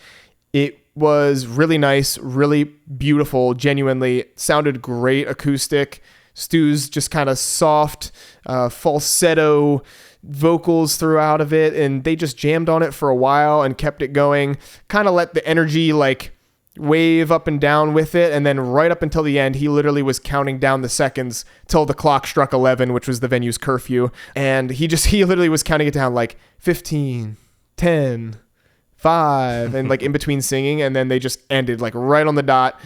It was really nice, really beautiful, genuinely sounded great acoustic. Stu's just kind of soft, falsetto vocals throughout of it, and they just jammed on it for a while and kept it going, kind of let the energy like wave up and down with it, and then right up until the end, he literally was counting down the seconds till the clock struck 11, which was the venue's curfew, and he literally was counting it down like 15, 10, 5, and like in between singing, and then they just ended like right on the dot.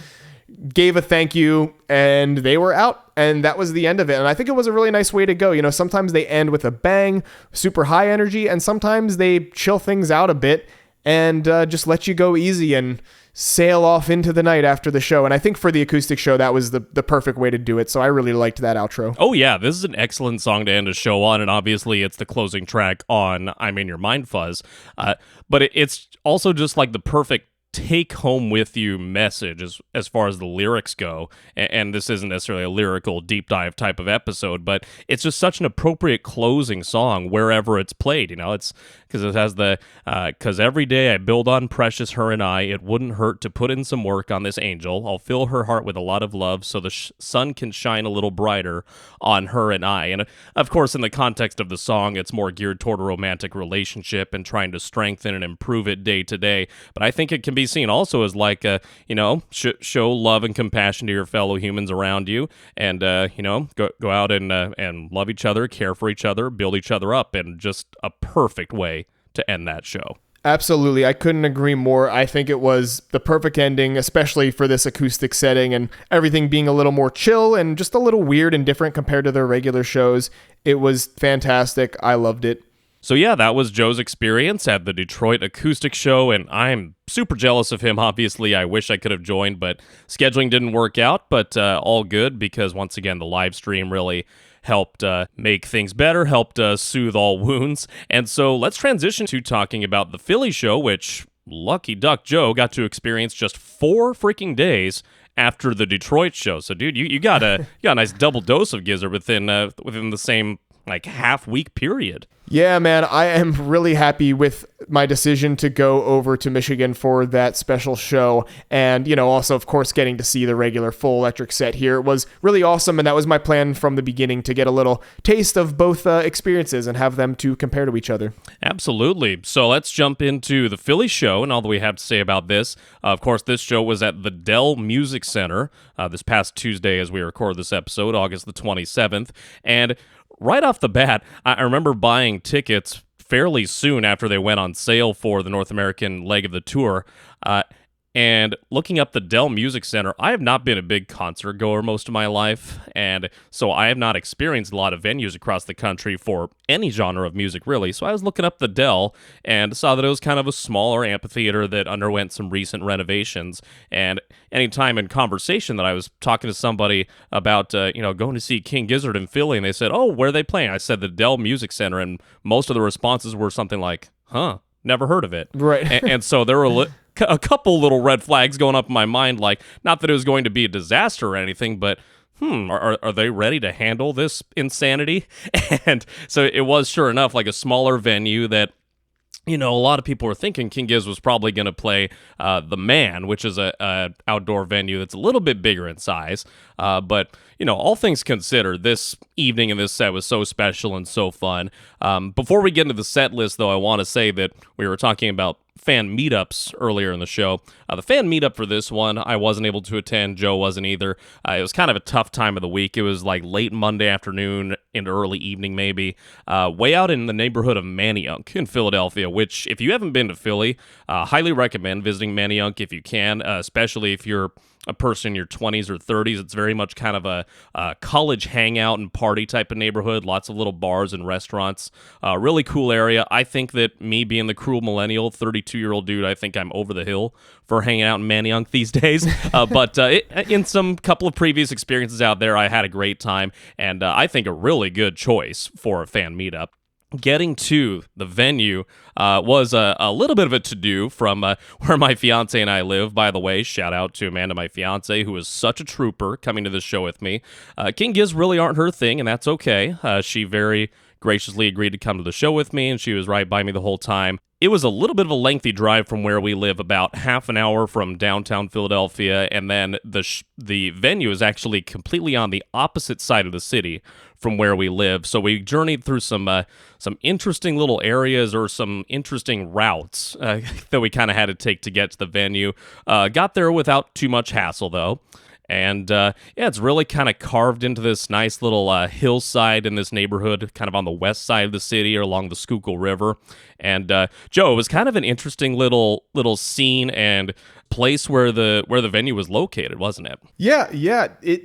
gave a thank you, and they were out, and that was the end of it. And I think it was a really nice way to go. You know, sometimes they end with a bang, super high energy, and sometimes they chill things out a bit and just let you go easy and sail off into the night after the show. And I think for the acoustic show, that was the perfect way to do it. So I really liked that outro. Oh yeah, this is an excellent song to end a show on, and obviously it's the closing track on I'm in Your Mind Fuzz. But it's also just like the perfect take home with you message as far as the lyrics go. And this isn't necessarily a lyrical deep dive type of episode, but it's just such an appropriate closing song wherever it's played. You know, it's because it has the because every day I build on precious her and I, it wouldn't hurt to put in some work on this angel. I'll fill her heart with a lot of love so the sun can shine a little brighter on her and I. And of course, in the context of the song, it's more geared toward a romantic relationship and trying to strengthen and improve it day to day. But I think it can be seen also as like show love and compassion to your fellow humans around you, and go out and love each other, care for each other, build each other up, and just a perfect way to end that show. Absolutely. I couldn't agree more. I think it was the perfect ending, especially for this acoustic setting and everything being a little more chill and just a little weird and different compared to their regular shows. It was fantastic. I loved it. So yeah, that was Joe's experience at the Detroit Acoustic Show, and I'm super jealous of him, obviously. I wish I could have joined, but scheduling didn't work out, but all good, because once again, the live stream really helped make things better, helped soothe all wounds. And so let's transition to talking about the Philly show, which lucky duck Joe got to experience just 4 freaking days after the Detroit show. So dude, you got a nice double dose of Gizzard within the same like half-week period. Yeah, man, I am really happy with my decision to go over to Michigan for that special show. And, also, of course, getting to see the regular full electric set here was really awesome. And that was my plan from the beginning, to get a little taste of both experiences and have them to compare to each other. Absolutely. So let's jump into the Philly show and all that we have to say about this. Of course, this show was at the Dell Music Center this past Tuesday as we record this episode, August the 27th. And right off the bat, I remember buying tickets fairly soon after they went on sale for the North American leg of the tour. And looking up the Dell Music Center, I have not been a big concert goer most of my life, and so I have not experienced a lot of venues across the country for any genre of music, really. So I was looking up the Dell and saw that it was kind of a smaller amphitheater that underwent some recent renovations. And anytime in conversation that I was talking to somebody about, going to see King Gizzard in Philly, and they said, "Oh, where are they playing?" I said, "The Dell Music Center," and most of the responses were something like, "Huh, never heard of it." Right. and so there were a couple little red flags going up in my mind, like, not that it was going to be a disaster or anything, but are they ready to handle this insanity? And so it was, sure enough, like a smaller venue that, a lot of people were thinking King Giz was probably going to play the Man, which is a outdoor venue that's a little bit bigger in size. But, all things considered, this evening and this set was so special and so fun. Before we get into the set list, though, I want to say that we were talking about fan meetups earlier in the show. The fan meetup for this one, I wasn't able to attend. Joe wasn't either. It was kind of a tough time of the week. It was like late Monday afternoon into early evening, maybe. Way out in the neighborhood of Manayunk in Philadelphia, which, if you haven't been to Philly, highly recommend visiting Manayunk if you can, especially if you're a person in your 20s or 30s. It's very much kind of a college hangout and party type of neighborhood. Lots of little bars and restaurants. Really cool area. I think that me being the cruel millennial, 32-year-old dude, I think I'm over the hill for hanging out in Manayunk these days. But in some couple of previous experiences out there, I had a great time. And I think a really good choice for a fan meetup. Getting to the venue was a little bit of a to-do from where my fiance and I live. By the way, shout out to Amanda, my fiance, who is such a trooper coming to this show with me. King Giz really aren't her thing, and that's okay. She very graciously agreed to come to the show with me, and she was right by me the whole time. It was a little bit of a lengthy drive from where we live, about half an hour from downtown Philadelphia, and then the venue is actually completely on the opposite side of the city from where we live. So we journeyed through some interesting little areas, or some interesting routes that we kind of had to take to get to the venue. Got there without too much hassle, though. And it's really kind of carved into this nice little hillside in this neighborhood, kind of on the west side of the city or along the Schuylkill River. And Joe, it was kind of an interesting little scene and place where the venue was located, wasn't it? Yeah, it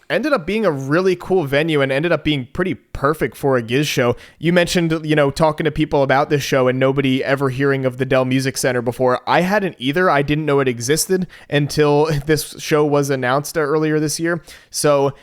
ended up being a really cool venue and ended up being pretty perfect for a Giz show. You mentioned, talking to people about this show and nobody ever hearing of the Dell Music Center before. I hadn't either. I didn't know it existed until this show was announced earlier this year. So,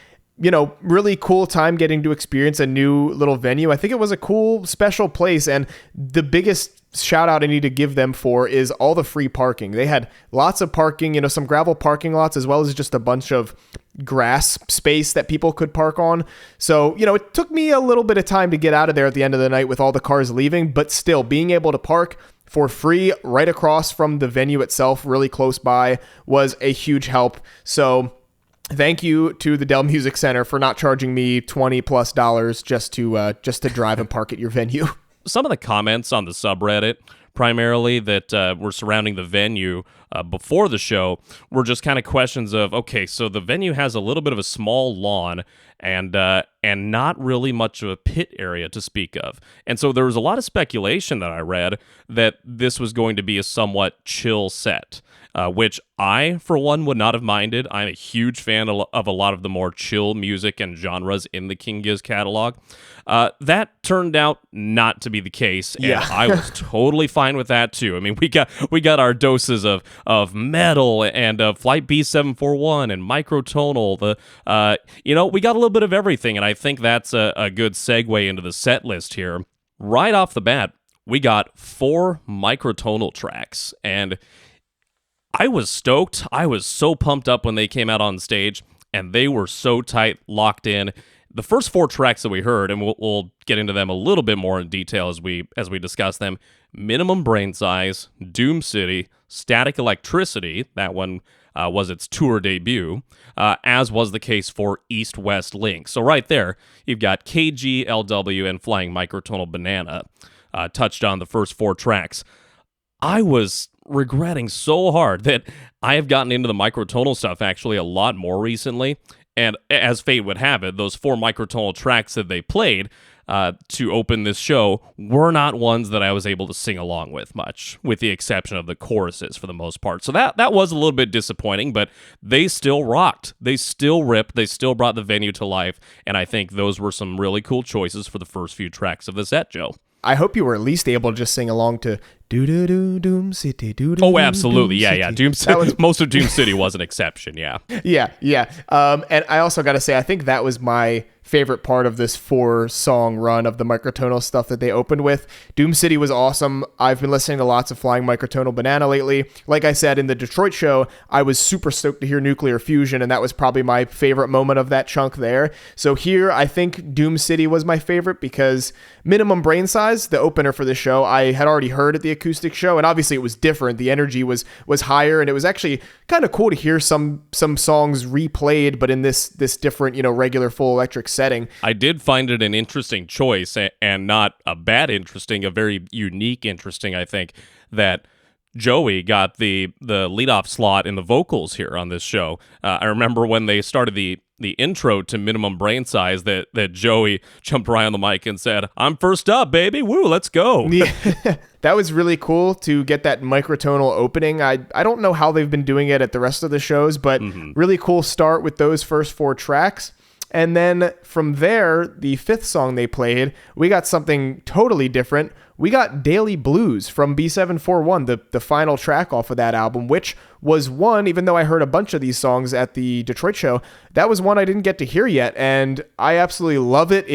really cool time getting to experience a new little venue. I think it was a cool, special place. And the biggest shout out I need to give them for is all the free parking. They had lots of parking, some gravel parking lots, as well as just a bunch of grass space that people could park on. So, it took me a little bit of time to get out of there at the end of the night with all the cars leaving, but still being able to park for free right across from the venue itself, really close by, was a huge help. So thank you to the Dell Music Center for not charging me $20+ just to drive and park at your venue. Some of the comments on the subreddit, primarily that were surrounding the venue before the show, were just kind of questions of, okay, so the venue has a little bit of a small lawn and not really much of a pit area to speak of. And so there was a lot of speculation that I read that this was going to be a somewhat chill set. Which I, for one, would not have minded. I'm a huge fan of a lot of the more chill music and genres in the King Giz catalog. That turned out not to be the case, and I was totally fine with that too. I mean, we got our doses of metal and Flight B741 and microtonal. We got a little bit of everything, and I think that's a good segue into the set list here. Right off the bat, we got 4 microtonal tracks, and I was stoked. I was so pumped up when they came out on stage, and they were so tight, locked in. The first 4 tracks that we heard, and we'll get into them a little bit more in detail as we discuss them: Minimum Brain Size, Doom City, Static Electricity. That one was its tour debut, as was the case for East West Link. So right there, you've got KG, LW, and Flying Microtonal Banana touched on the first 4 tracks. I was regretting so hard that I have gotten into the microtonal stuff actually a lot more recently, and as fate would have it, those 4 microtonal tracks that they played to open this show were not ones that I was able to sing along with much, with the exception of the choruses for the most part. So that was a little bit disappointing, but they still rocked. They still ripped. They still brought the venue to life, and I think those were some really cool choices for the first few tracks of the set, Joe. I hope you were at least able to just sing along to do do do Doom City do do. Oh, absolutely, yeah. Doom City. Most of Doom City was an exception, yeah. Yeah. And I also got to say, I think that was my favorite part of this 4-song run of the microtonal stuff that they opened with. Doom City was awesome. I've been listening to lots of Flying Microtonal Banana lately. Like I said, in the Detroit show, I was super stoked to hear Nuclear Fusion, and that was probably my favorite moment of that chunk there. So here, I think Doom City was my favorite because Minimum Brain Size, the opener for the show, I had already heard at the acoustic show, and obviously it was different. The energy was higher, and it was actually kind of cool to hear some songs replayed, but in this different, regular full electric setting. I did find it an interesting choice, and not a bad interesting, a very unique interesting, I think, that Joey got the leadoff slot in the vocals here on this show. I remember when they started the intro to Minimum Brain Size that Joey jumped right on the mic and said, "I'm first up, baby. Woo, let's go." Yeah. That was really cool to get that microtonal opening. I don't know how they've been doing it at the rest of the shows, but really cool start with those first 4 tracks. And then from there, the 5th song they played, we got something totally different. We got Daily Blues from B741, the final track off of that album, which was one, even though I heard a bunch of these songs at the Detroit show, that was one I didn't get to hear yet, and I absolutely love it.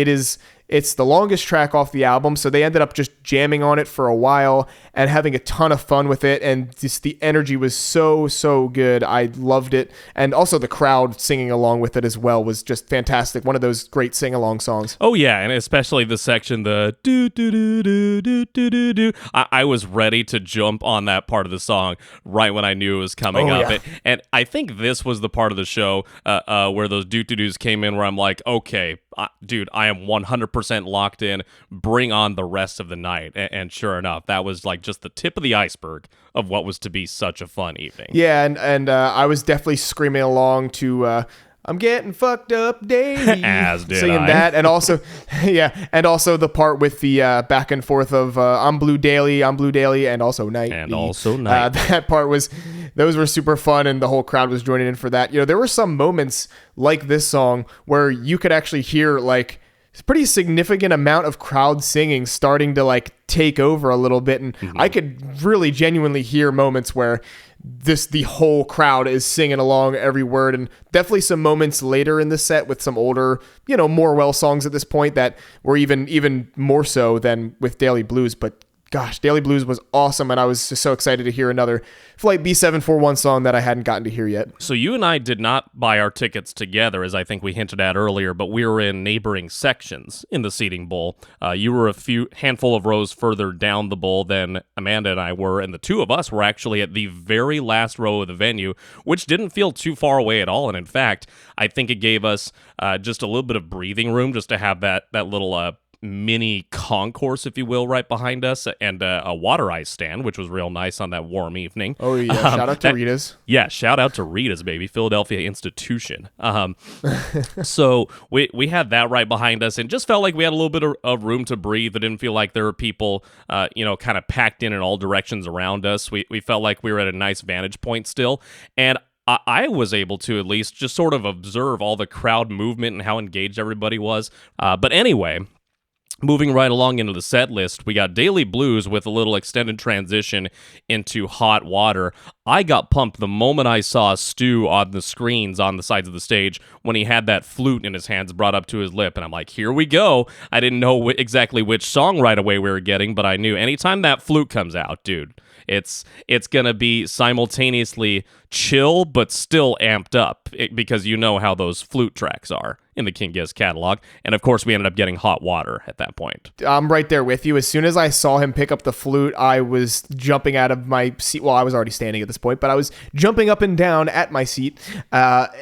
It's the longest track off the album, so they ended up just jamming on it for a while and having a ton of fun with it, and just the energy was so good. I loved it, and also the crowd singing along with it as well was just fantastic. One of those great sing-along songs. Oh yeah, and especially the section, the do do do do do do do do. I was ready to jump on that part of the song right when I knew it was coming up. Yeah. And I think this was the part of the show where those do-do-doos came in where I'm like, okay, dude, I am 100% locked in. Bring on the rest of the night. And sure enough, that was like just the tip of the iceberg of what was to be such a fun evening. Yeah, and I was definitely screaming along to I'm getting fucked up daily. As did singing I. that, and also, and also the part with the back and forth of I'm blue daily, and also night. And also night. That part was those were super fun, and the whole crowd was joining in for that. There were some moments like this song where you could actually hear like a pretty significant amount of crowd singing starting to like take over a little bit, and I could really genuinely hear moments where the whole crowd is singing along every word, and definitely some moments later in the set with some older, more well songs at this point that were even more so than with Daily Blues. But gosh, Daily Blues was awesome, and I was just so excited to hear another Flight B741 song that I hadn't gotten to hear yet. So you and I did not buy our tickets together, as I think we hinted at earlier, but we were in neighboring sections in the seating bowl. You were a handful of rows further down the bowl than Amanda and I were, and the two of us were actually at the very last row of the venue, which didn't feel too far away at all. And in fact, I think it gave us just a little bit of breathing room just to have that little mini concourse, if you will, right behind us, and a water ice stand, which was real nice on that warm evening. Oh yeah, shout out to Rita's. Yeah, shout out to Rita's, baby, Philadelphia institution. So we had that right behind us, and just felt like we had a little bit of room to breathe. It didn't feel like there were people, kind of packed in all directions around us. We felt like we were at a nice vantage point still, and I was able to at least just sort of observe all the crowd movement and how engaged everybody was. But anyway, moving right along into the set list, we got Daily Blues with a little extended transition into Hot Water. I got pumped the moment I saw Stu on the screens on the sides of the stage when he had that flute in his hands brought up to his lip, and I'm like, here we go. I didn't know exactly which song right away we were getting, but I knew anytime that flute comes out, dude, it's gonna be simultaneously chill but still amped up, because you know how those flute tracks are in the King Giz catalog. And of course we ended up getting Hot Water at that point. I'm right there with you. As soon as I saw him pick up the flute, I was jumping out of my seat. Well, I was already standing at this point, but I was jumping up and down at my seat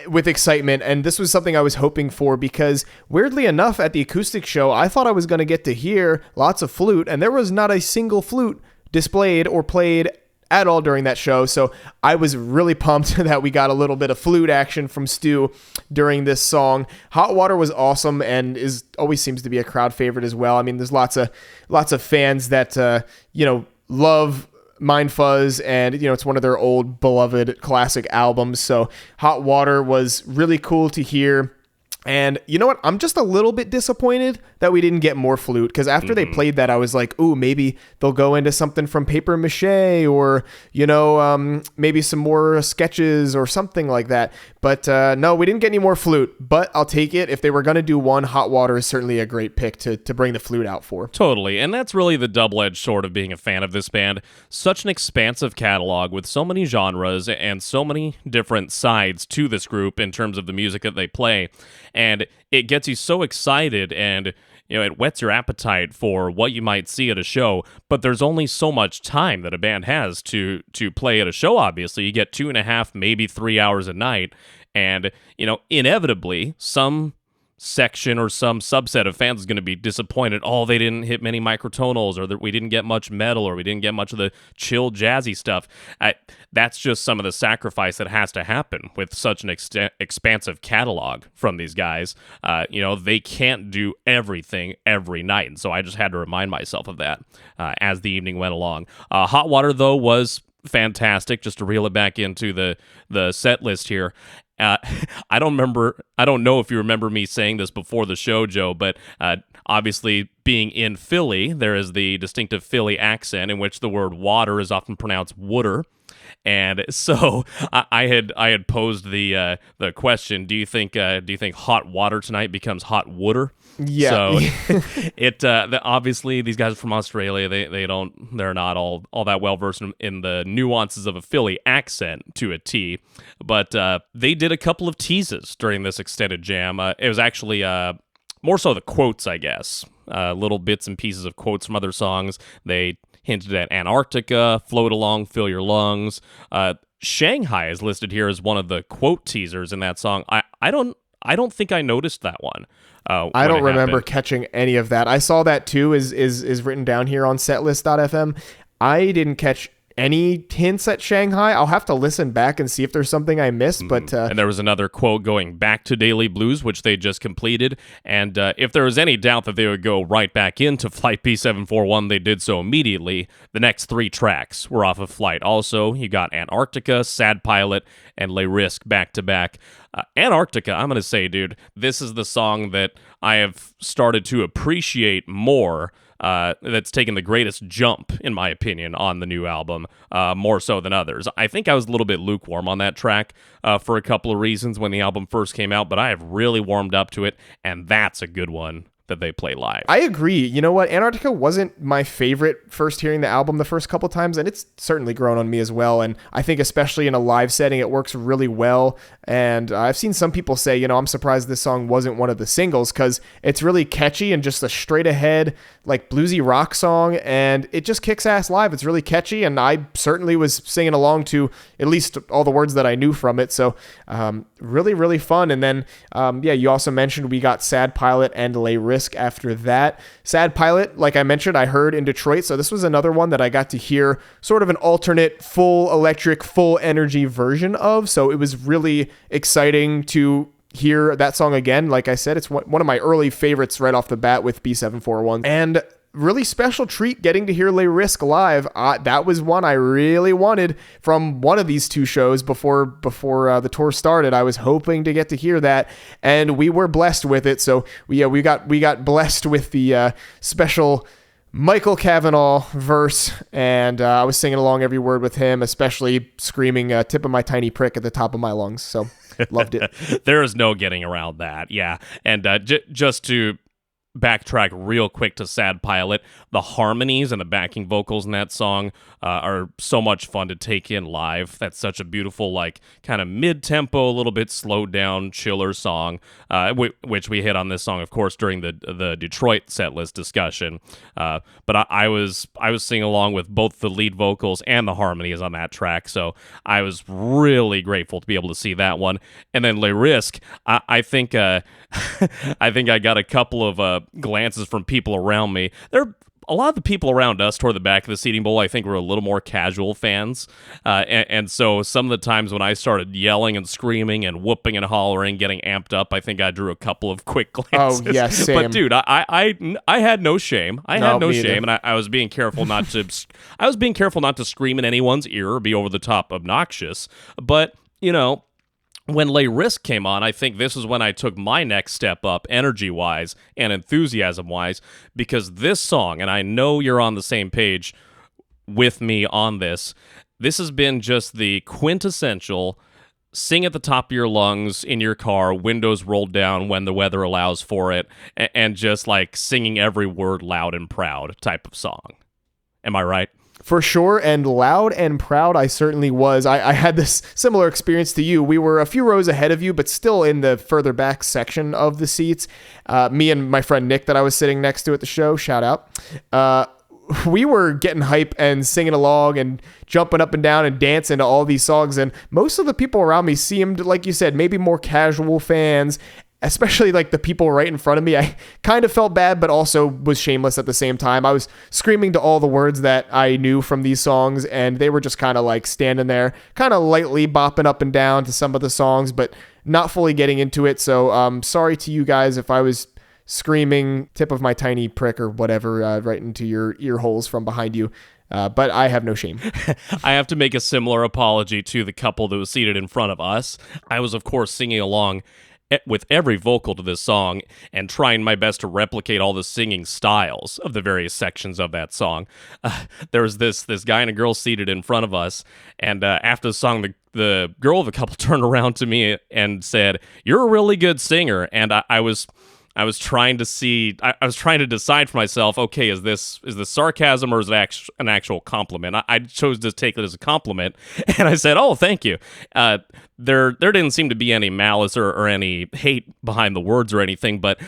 with excitement. And this was something I was hoping for, because weirdly enough, at the acoustic show, I thought I was going to get to hear lots of flute, and there was not a single flute displayed or played at all during that show. So I was really pumped that we got a little bit of flute action from Stu during this song. Hot Water was awesome, and always seems to be a crowd favorite as well. I mean, there's lots of fans that love Mind Fuzz, and it's one of their old beloved classic albums. So Hot Water was really cool to hear. And you know what? I'm just a little bit disappointed that we didn't get more flute, because after they played that, I was like, ooh, maybe they'll go into something from Paper Mache, or, maybe some more sketches or something like that. But no, we didn't get any more flute, but I'll take it. If they were going to do one, Hot Water is certainly a great pick to bring the flute out for. Totally, and that's really the double-edged sword of being a fan of this band. Such an expansive catalog with so many genres and so many different sides to this group in terms of the music that they play. And it gets you so excited, and it whets your appetite for what you might see at a show. But there's only so much time that a band has to play at a show. Obviously, you get 2.5, maybe 3 hours a night, and inevitably some section or some subset of fans is going to be disappointed. Oh, they didn't hit many microtonals, or that we didn't get much metal, or we didn't get much of the chill jazzy stuff. That's just some of the sacrifice that has to happen with such an expansive catalog from these guys. They can't do everything every night, and so I just had to remind myself of that as the evening went along. Hot Water, though, was fantastic. Just to reel it back into the set list here. I don't know if you remember me saying this before the show, Joe, but obviously being in Philly, there is the distinctive Philly accent in which the word water is often pronounced wooder. And so I had posed the question: Do you think Hot Water tonight becomes Hot Wooder? Yeah. So obviously these guys are from Australia. They're not all that well versed in the nuances of a Philly accent to a T, but they did a couple of teases during this extended jam. It was actually more so the quotes, I guess, little bits and pieces of quotes from other songs. They hinted at Antarctica, Float Along, Fill Your Lungs. Shanghai is listed here as one of the quote teasers in that song. I don't think I noticed that one. I don't remember catching any of that. I saw that too is written down here on setlist.fm. I didn't catch any hints at Shanghai. I'll have to listen back and see if there's something I missed. But and there was another quote going back to Daily Blues, which they just completed. And if there was any doubt that they would go right back into Flight B741, they did so immediately. The next 3 tracks were off of Flight. Also, you got Antarctica, Sad Pilot, and Les Risques back to back. Antarctica, I'm going to say, dude, this is the song that I have started to appreciate more. That's taken the greatest jump, in my opinion, on the new album, more so than others. I think I was a little bit lukewarm on that track for a couple of reasons when the album first came out, but I have really warmed up to it, and that's a good one that they play live. I agree. You know what? Antarctica wasn't my favorite first hearing the album the first couple times, and it's certainly grown on me as well. And I think especially in a live setting, it works really well. And I've seen some people say, I'm surprised this song wasn't one of the singles because it's really catchy and just a straight ahead, like bluesy rock song. And it just kicks ass live. It's really catchy. And I certainly was singing along to at least all the words that I knew from it. So really, really fun. And then, you also mentioned we got Sad Pilot and Les Risques after that. Sad Pilot, like I mentioned, I heard in Detroit. So this was another one that I got to hear sort of an alternate, full electric, full energy version of. So it was really exciting to hear that song again. Like I said, it's one of my early favorites right off the bat with B741. And really special treat getting to hear Les Risques live. That was one I really wanted from one of these 2 shows before the tour started. I was hoping to get to hear that, and we were blessed with it. So we got blessed with the special Michael Cavanaugh verse, and I was singing along every word with him, especially screaming "Tip of my tiny prick" at the top of my lungs. So loved it. There is no getting around that. Yeah, and just to backtrack real quick to Sad Pilot, the harmonies and the backing vocals in that song are so much fun to take in live. That's such a beautiful, like, kind of mid-tempo, a little bit slowed down, chiller song, which we hit on this song, of course, during the Detroit setlist discussion. But I was singing along with both the lead vocals and the harmonies on that track, so I was really grateful to be able to see that one. And then Les Risques, I think I got a couple of glances from people around me. A lot of the people around us toward the back of the seating bowl, I think, were a little more casual fans. And so some of the times when I started yelling and screaming and whooping and hollering, getting amped up, I think I drew a couple of quick glances. Oh, yes, same. But dude, I had no shame. I had no shame, and I was being careful not to scream in anyone's ear or be over the top obnoxious. But, when Les Risques came on, I think this is when I took my next step up energy-wise and enthusiasm-wise, because this song, and I know you're on the same page with me on this has been just the quintessential sing at the top of your lungs in your car, windows rolled down when the weather allows for it, and just like singing every word loud and proud type of song. Am I right? For sure, and loud and proud I certainly was. I had this similar experience to you. We were a few rows ahead of you, but still in the further back section of the seats. Me and my friend Nick that I was sitting next to at the show, shout out, we were getting hype and singing along and jumping up and down and dancing to all these songs, and most of the people around me seemed, like you said, maybe more casual fans, especially like the people right in front of me. I kind of felt bad, but also was shameless at the same time. I was screaming to all the words that I knew from these songs, and they were just kind of like standing there, kind of lightly bopping up and down to some of the songs, but not fully getting into it. So sorry to you guys if I was screaming "tip of my tiny prick" or whatever right into your ear holes from behind you. But I have no shame. I have to make a similar apology to the couple that was seated in front of us. I was, of course, singing along with every vocal to this song and trying my best to replicate all the singing styles of the various sections of that song. There was this guy and a girl seated in front of us, and after the song, the girl of the couple turned around to me and said, "You're a really good singer." And I was trying to decide for myself, okay, is this sarcasm or is it an actual compliment? I chose to take it as a compliment, and I said, "Oh, thank you." There didn't seem to be any malice or any hate behind the words or anything, but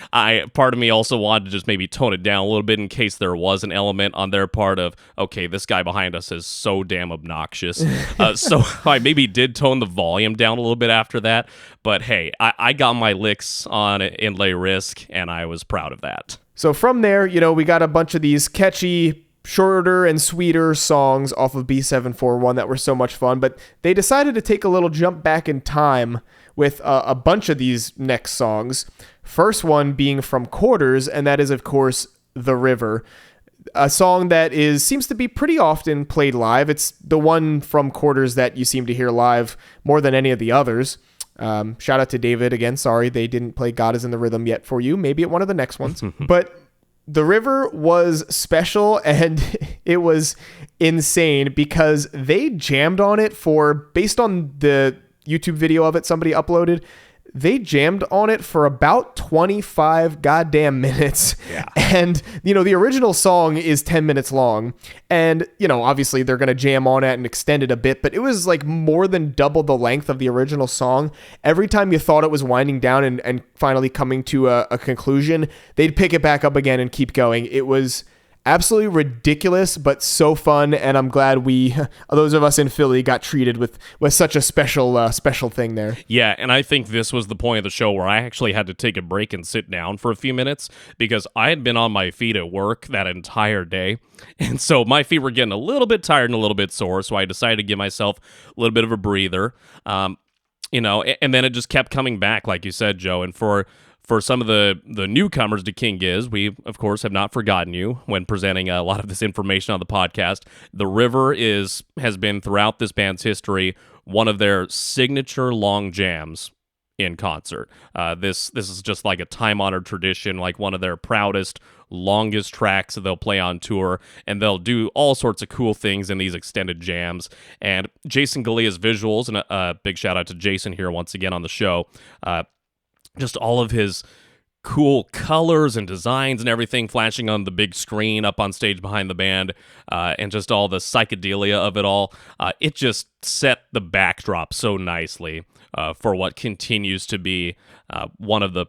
part of me also wanted to just maybe tone it down a little bit in case there was an element on their part of, okay, this guy behind us is so damn obnoxious. So I maybe did tone the volume down a little bit after that, but hey, I got my licks on in Les Risques, and I was proud of that. So from there, we got a bunch of these catchy shorter and sweeter songs off of B741 that were so much fun, but they decided to take a little jump back in time with a bunch of these next songs. First one being from Quarters, and that is, of course, The River, a song that seems to be pretty often played live. It's the one from Quarters that you seem to hear live more than any of the others. Shout out to David again. Sorry they didn't play God Is in the Rhythm yet for you. Maybe at one of the next ones. But The River was special, and it was insane because they jammed on it based on the YouTube video of it somebody uploaded, they jammed on it for about 25 goddamn minutes. Yeah. And, the original song is 10 minutes long. And, obviously they're going to jam on it and extend it a bit, but it was like more than double the length of the original song. Every time you thought it was winding down and finally coming to a conclusion, they'd pick it back up again and keep going. It was absolutely ridiculous, but so fun, and I'm glad those of us in Philly, got treated with such a special thing there. Yeah, and I think this was the point of the show where I actually had to take a break and sit down for a few minutes because I had been on my feet at work that entire day, and so my feet were getting a little bit tired and a little bit sore, so I decided to give myself a little bit of a breather, and then it just kept coming back, like you said, Joe, and for some of the newcomers to King Giz, we, of course, have not forgotten you when presenting a lot of this information on the podcast. The River has been, throughout this band's history, one of their signature long jams in concert. This is just like a time-honored tradition, like one of their proudest, longest tracks that they'll play on tour, and they'll do all sorts of cool things in these extended jams. And Jason Galea's visuals, and a big shout-out to Jason here once again on the show, just all of his cool colors and designs and everything flashing on the big screen up on stage behind the band, and just all the psychedelia of it all. It just set the backdrop so nicely for what continues to be one of the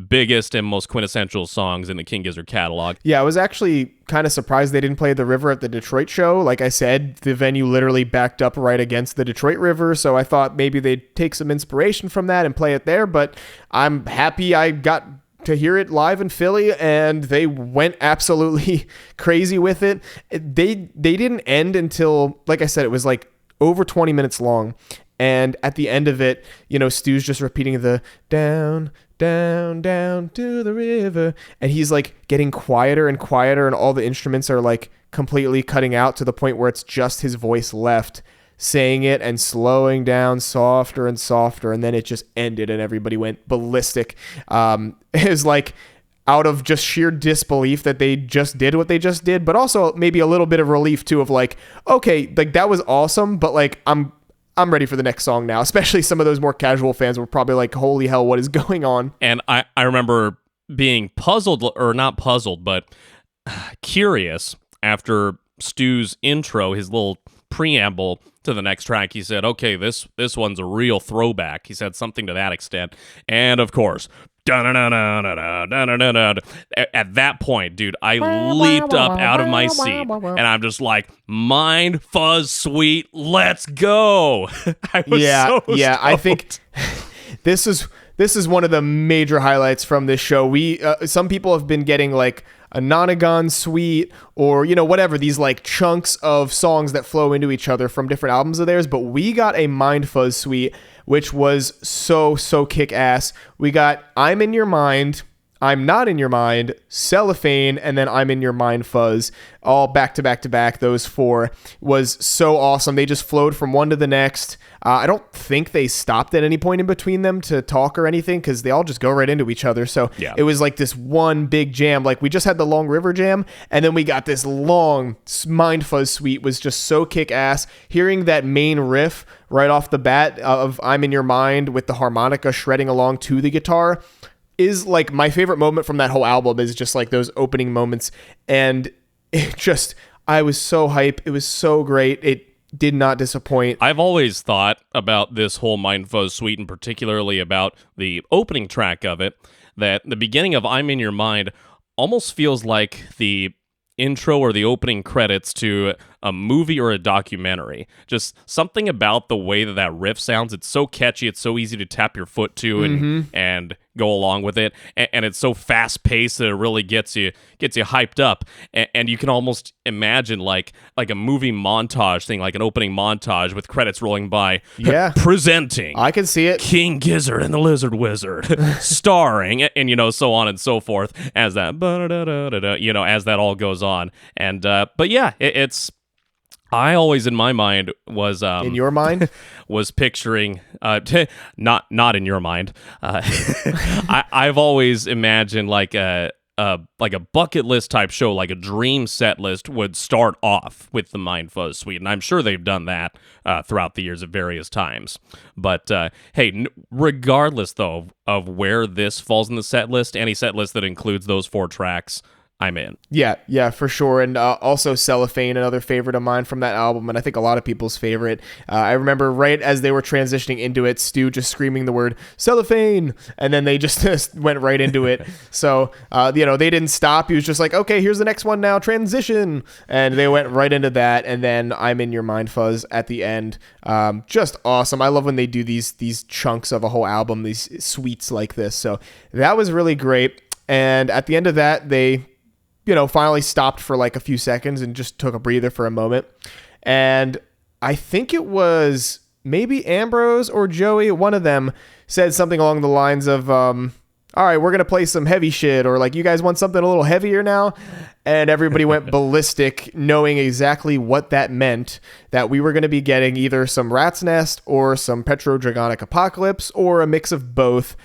biggest and most quintessential songs in the King Gizzard catalog. Yeah, I was actually kind of surprised they didn't play The River at the Detroit show. Like I said, the venue literally backed up right against the Detroit River, so I thought maybe they'd take some inspiration from that and play it there, but I'm happy I got to hear it live in Philly, and they went absolutely crazy with it. They didn't end until, like I said, it was like over 20 minutes long, and at the end of it, Stu's just repeating the down, down, down to the river, and he's like getting quieter and quieter, and all the instruments are like completely cutting out to the point where it's just his voice left saying it and slowing down softer and softer, and then it just ended and everybody went ballistic. It was like out of just sheer disbelief that they just did what they just did, but also maybe a little bit of relief too of like, okay, like that was awesome, but like I'm ready for the next song now. Especially some of those more casual fans were probably like, holy hell, what is going on? And I remember being puzzled, or not puzzled, but curious after Stu's intro, his little preamble to the next track. He said, okay, this one's a real throwback. He said something to that extent. And of course, at that point, dude, I leaped up out of my seat, and I'm just like, mind fuzz sweet, let's go. I was so stoked. I think this is one of the major highlights from this show. We some people have been getting like a nonagon suite, or whatever, these like chunks of songs that flow into each other from different albums of theirs, but we got a mind fuzz suite, which was so kick ass. We got I'm in Your Mind, I'm Not in Your Mind, Cellophane, and then I'm in Your Mind Fuzz, all back to back to back. Those four was so awesome. They just flowed from one to the next. I don't think they stopped at any point in between them to talk or anything, because they all just go right into each other. So yeah. It was like this one big jam. Like we just had the Long River jam, and then we got this long Mind Fuzz suite. Was just so kick ass. Hearing that main riff right off the bat of I'm in Your Mind with the harmonica shredding along to the guitar is like my favorite moment from that whole album, is just like those opening moments. And it just, I was so hype. It was so great. It did not disappoint. I've always thought about this whole Mind Fuzz suite, and particularly about the opening track of it, that the beginning of I'm in Your Mind almost feels like the intro or the opening credits to a movie or a documentary. Just something about the way that riff sounds. It's so catchy. It's so easy to tap your foot to and go along with it, and it's so fast paced that it really gets you hyped up, and you can almost imagine like a movie montage thing, like an opening montage with credits rolling by. Yeah. Presenting, I can see it. King Gizzard and the Lizard Wizard, starring, and so on and so forth as that, as that all goes on, and but yeah, it's. I always, in my mind, was in your mind was picturing not in your mind. I've always imagined like a bucket list type show, like a dream set list would start off with the Mind Fuzz Suite, and I'm sure they've done that throughout the years at various times. But hey, regardless though of where this falls in the set list, any set list that includes those 4 tracks, I'm in. Yeah, for sure. And also Cellophane, another favorite of mine from that album, and I think a lot of people's favorite. I remember right as they were transitioning into it, Stu just screaming the word Cellophane, and then they just went right into it. So, they didn't stop. He was just like, okay, here's the next one now, transition. And they went right into that, and then I'm in Your Mind Fuzz at the end. Just awesome. I love when they do these chunks of a whole album, these suites like this. So that was really great. And at the end of that, they finally stopped for like a few seconds and just took a breather for a moment. And I think it was maybe Ambrose or Joey, one of them said something along the lines of, all right, we're going to play some heavy shit, or like, you guys want something a little heavier now? And everybody went ballistic, knowing exactly what that meant, that we were going to be getting either some Rat's Nest or some Petrodragonic Apocalypse or a mix of both.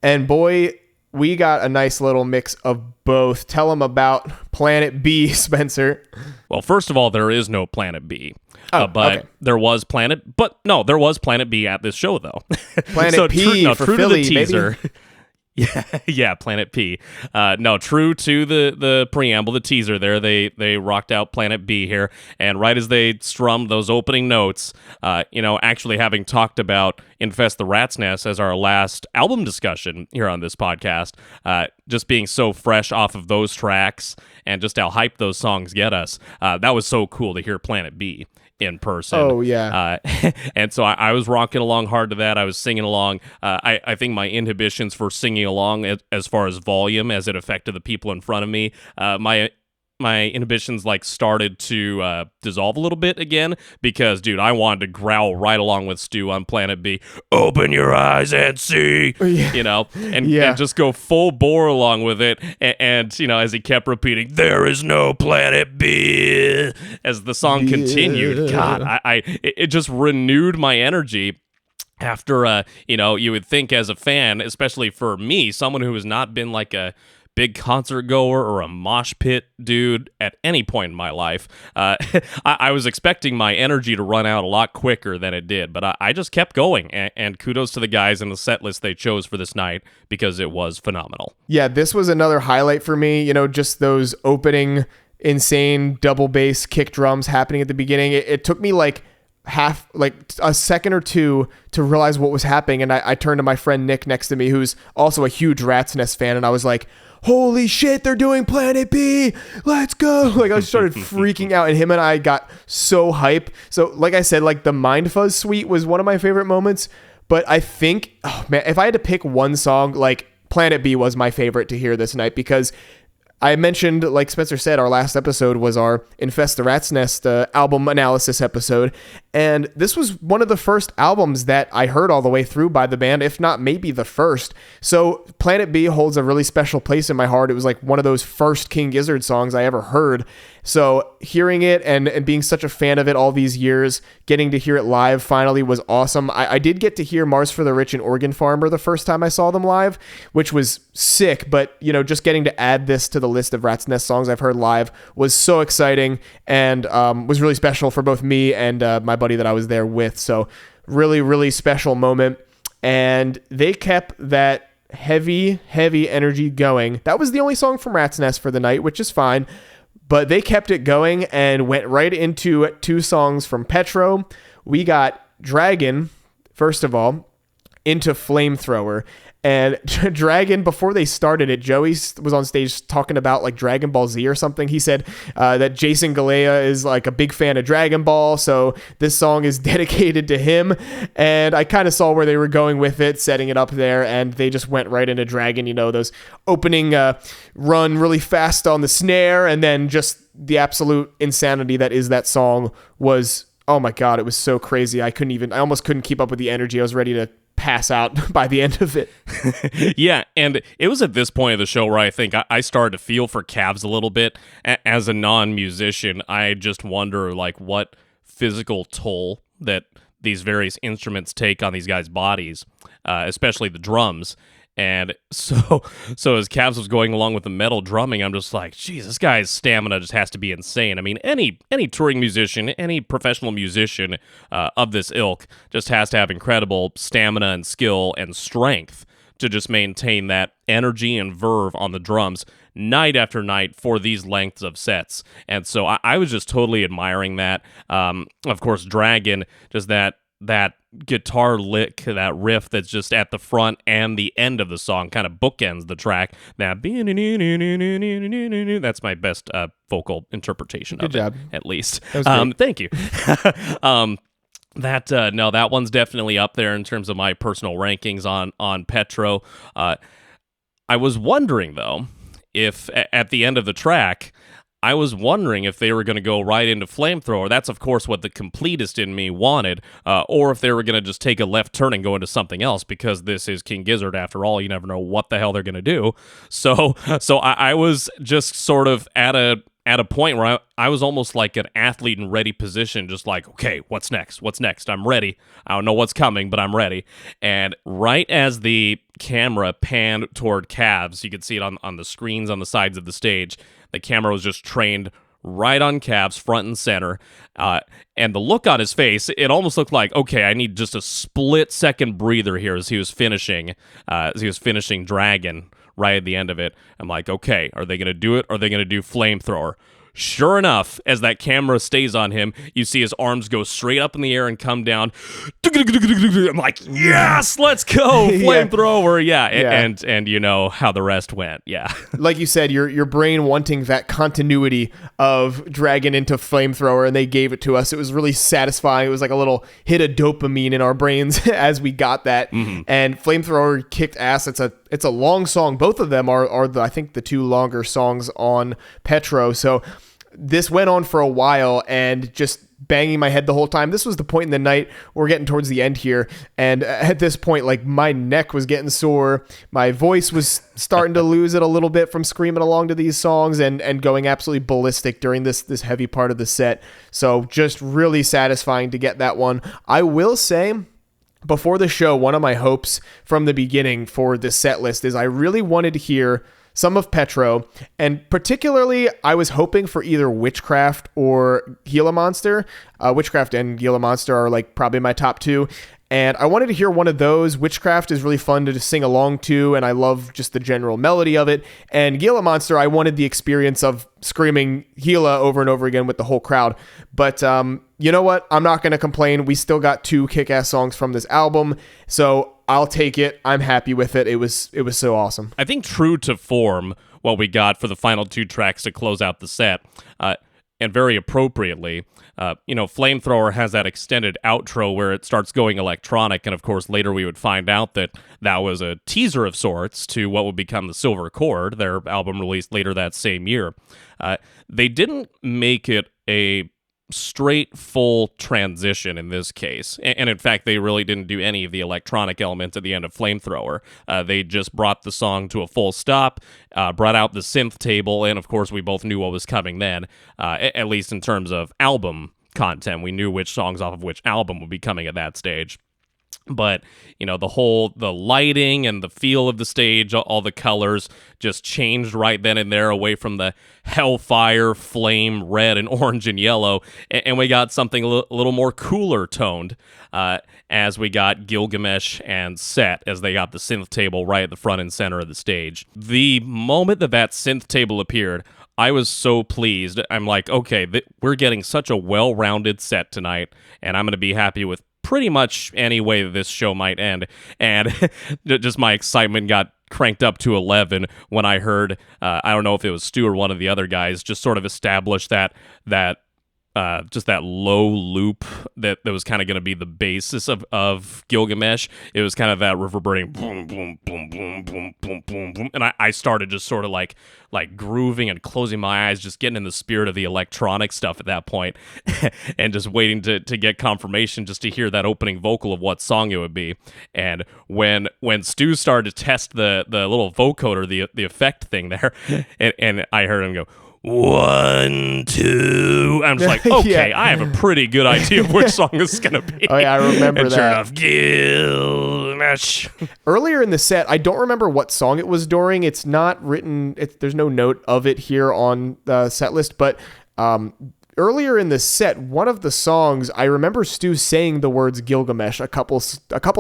And boy, we got a nice little mix of both. Tell them about Planet B, Spencer. Well, first of all, there is no Planet B. But okay. there was Planet B at this show, though. Planet P for true Philly, to the teaser. baby. Yeah, Planet P. True to the preamble, the teaser there, they rocked out Planet B here, and right as they strummed those opening notes, actually having talked about Infest the Rat's Nest as our last album discussion here on this podcast, just being so fresh off of those tracks and just how hyped those songs get us, that was so cool to hear Planet B in person. Oh, yeah. And so I was rocking along hard to that. I was singing along. I think my inhibitions for singing along as far as volume, as it affected the people in front of me, my inhibitions started to dissolve a little bit again, because dude, I wanted to growl right along with Stu on Planet B. Open your eyes and see, and just go full bore along with it. And as he kept repeating, there is no Planet B, as the song continued. God, it just renewed my energy. After, you would think as a fan, especially for me, someone who has not been like a big concert goer or a mosh pit dude at any point in my life, I was expecting my energy to run out a lot quicker than it did, but I just kept going, and kudos to the guys in the set list they chose for this night, because it was phenomenal. Yeah, this was another highlight for me, just those opening insane double bass kick drums happening at the beginning. It took me like a second or two to realize what was happening, and I turned to my friend Nick next to me, who's also a huge Rat's Nest fan, and I was like, holy shit, they're doing Planet B, let's go. I started freaking out, and him and I got so hype. So like I said, the Mind Fuzz Suite was one of my favorite moments, but I think, if I had to pick one song, Planet B was my favorite to hear this night, because I mentioned, like Spencer said, our last episode was our Infest the Rat's Nest album analysis episode, and this was one of the first albums that I heard all the way through by the band, if not maybe the first. So Planet B holds a really special place in my heart. It was one of those first King Gizzard songs I ever heard. So hearing it and being such a fan of it all these years, getting to hear it live finally was awesome. I did get to hear Mars for the Rich and Organ Farmer the first time I saw them live, which was sick. But, just getting to add this to the list of Rat's Nest songs I've heard live was so exciting, and was really special for both me and my buddy that I was there with. So really, really special moment. And they kept that heavy energy going. That was the only song from Rat's Nest for the night, which is fine. But they kept it going and went right into 2 songs from Petro. We got Dragon, first of all, into Flamethrower. And Dragon, before they started it, Joey was on stage talking about like Dragon Ball Z or something. He said that Jason Galea is like a big fan of Dragon Ball, so this song is dedicated to him. And I kind of saw where they were going with it, setting it up there, and they just went right into Dragon, you know, those opening run really fast on the snare, and then just the absolute insanity that is that song was, oh my God, it was so crazy. I almost couldn't keep up with the energy. I was ready to pass out by the end of it. Yeah, and it was at this point of the show where I think I started to feel for Cavs a little bit. As a non-musician, I just wonder like what physical toll that these various instruments take on these guys' bodies, especially the drums. And so as Cavs was going along with the metal drumming, I'm just like, geez, this guy's stamina just has to be insane. I mean, any touring musician, any professional musician of this ilk just has to have incredible stamina and skill and strength to just maintain that energy and verve on the drums night after night for these lengths of sets. And so I was just totally admiring that. Of course, Dragon, just that guitar lick, that riff that's just at the front and the end of the song, kind of bookends the track. That's my best vocal interpretation of it, at least. Thank you. That one's definitely up there in terms of my personal rankings on Petro. I was wondering, though, if at the end of the track, I was wondering if they were going to go right into Flamethrower. That's, of course, what the completist in me wanted, or if they were going to just take a left turn and go into something else, because this is King Gizzard. After all, you never know what the hell they're going to do. So I was just sort of at a point where I was almost like an athlete in ready position, just like, okay, what's next? What's next? I'm ready. I don't know what's coming, but I'm ready. And right as the camera panned toward Cavs, you could see it on the screens on the sides of the stage. The camera was just trained right on Cavs, front and center. And the look on his face, it almost looked like, okay, I need just a split-second breather here as he was finishing Dragon right at the end of it. I'm like, okay, are they going to do it, or are they going to do Flamethrower? Sure enough, as that camera stays on him, you see his arms go straight up in the air and come down. I'm like, yes, let's go, Flamethrower, yeah. And you know how the rest went, yeah. Like you said, your brain wanting that continuity of Dragon into Flamethrower, and they gave it to us. It was really satisfying. It was like a little hit of dopamine in our brains as we got that. Mm-hmm. And Flamethrower kicked ass. It's a long song. Both of them are I think the two longer songs on Petro. So this went on for a while and just banging my head the whole time. This was the point in the night. We're getting towards the end here. And at this point, like, my neck was getting sore. My voice was starting to lose it a little bit from screaming along to these songs and going absolutely ballistic during this heavy part of the set. So just really satisfying to get that one. I will say, before the show, one of my hopes from the beginning for this set list is I really wanted to hear some of Petro, and particularly I was hoping for either Witchcraft or Gila Monster. Witchcraft and Gila Monster are like probably my top two, and I wanted to hear one of those. Witchcraft is really fun to sing along to, and I love just the general melody of it. And Gila Monster, I wanted the experience of screaming Gila over and over again with the whole crowd. But you know what? I'm not going to complain. We still got two kick-ass songs from this album, so I'll take it. I'm happy with it. It was so awesome. I think true to form, what we got for the final two tracks to close out the set, and very appropriately, Flamethrower has that extended outro where it starts going electronic, and of course later we would find out that was a teaser of sorts to what would become the Silver Chord, their album released later that same year. They didn't make it a straight full transition in this case, and in fact they really didn't do any of the electronic elements at the end of Flamethrower. They just brought the song to a full stop, brought out the synth table, and of course we both knew what was coming then, at least in terms of album content. We knew which songs off of which album would be coming at that stage. But, the lighting and the feel of the stage, all the colors just changed right then and there, away from the hellfire, flame, red and orange and yellow. And we got something a little more cooler toned as we got Gilgamesh and Set, as they got the synth table right at the front and center of the stage. The moment that synth table appeared, I was so pleased. I'm like, okay, we're getting such a well-rounded set tonight, and I'm going to be happy with pretty much any way that this show might end. And just my excitement got cranked up to 11 when I heard, I don't know if it was Stu or one of the other guys, just sort of establish that just that low loop that was kind of going to be the basis of Gilgamesh. It was kind of that reverberating boom, boom, boom, boom, boom, boom, boom, boom. And I started just sort of like grooving and closing my eyes, just getting in the spirit of the electronic stuff at that point and just waiting to get confirmation just to hear that opening vocal of what song it would be. And when Stu started to test the little vocoder, the effect thing there, and I heard him go, 1, 2. I'm just like, okay, I have a pretty good idea of which song this is going to be. Oh, yeah, I remember and that. Sure enough, Gilgamesh. Earlier in the set, I don't remember what song it was during. It's not written, there's no note of it here on the set list, but earlier in the set, one of the songs, I remember Stu saying the words Gilgamesh a couple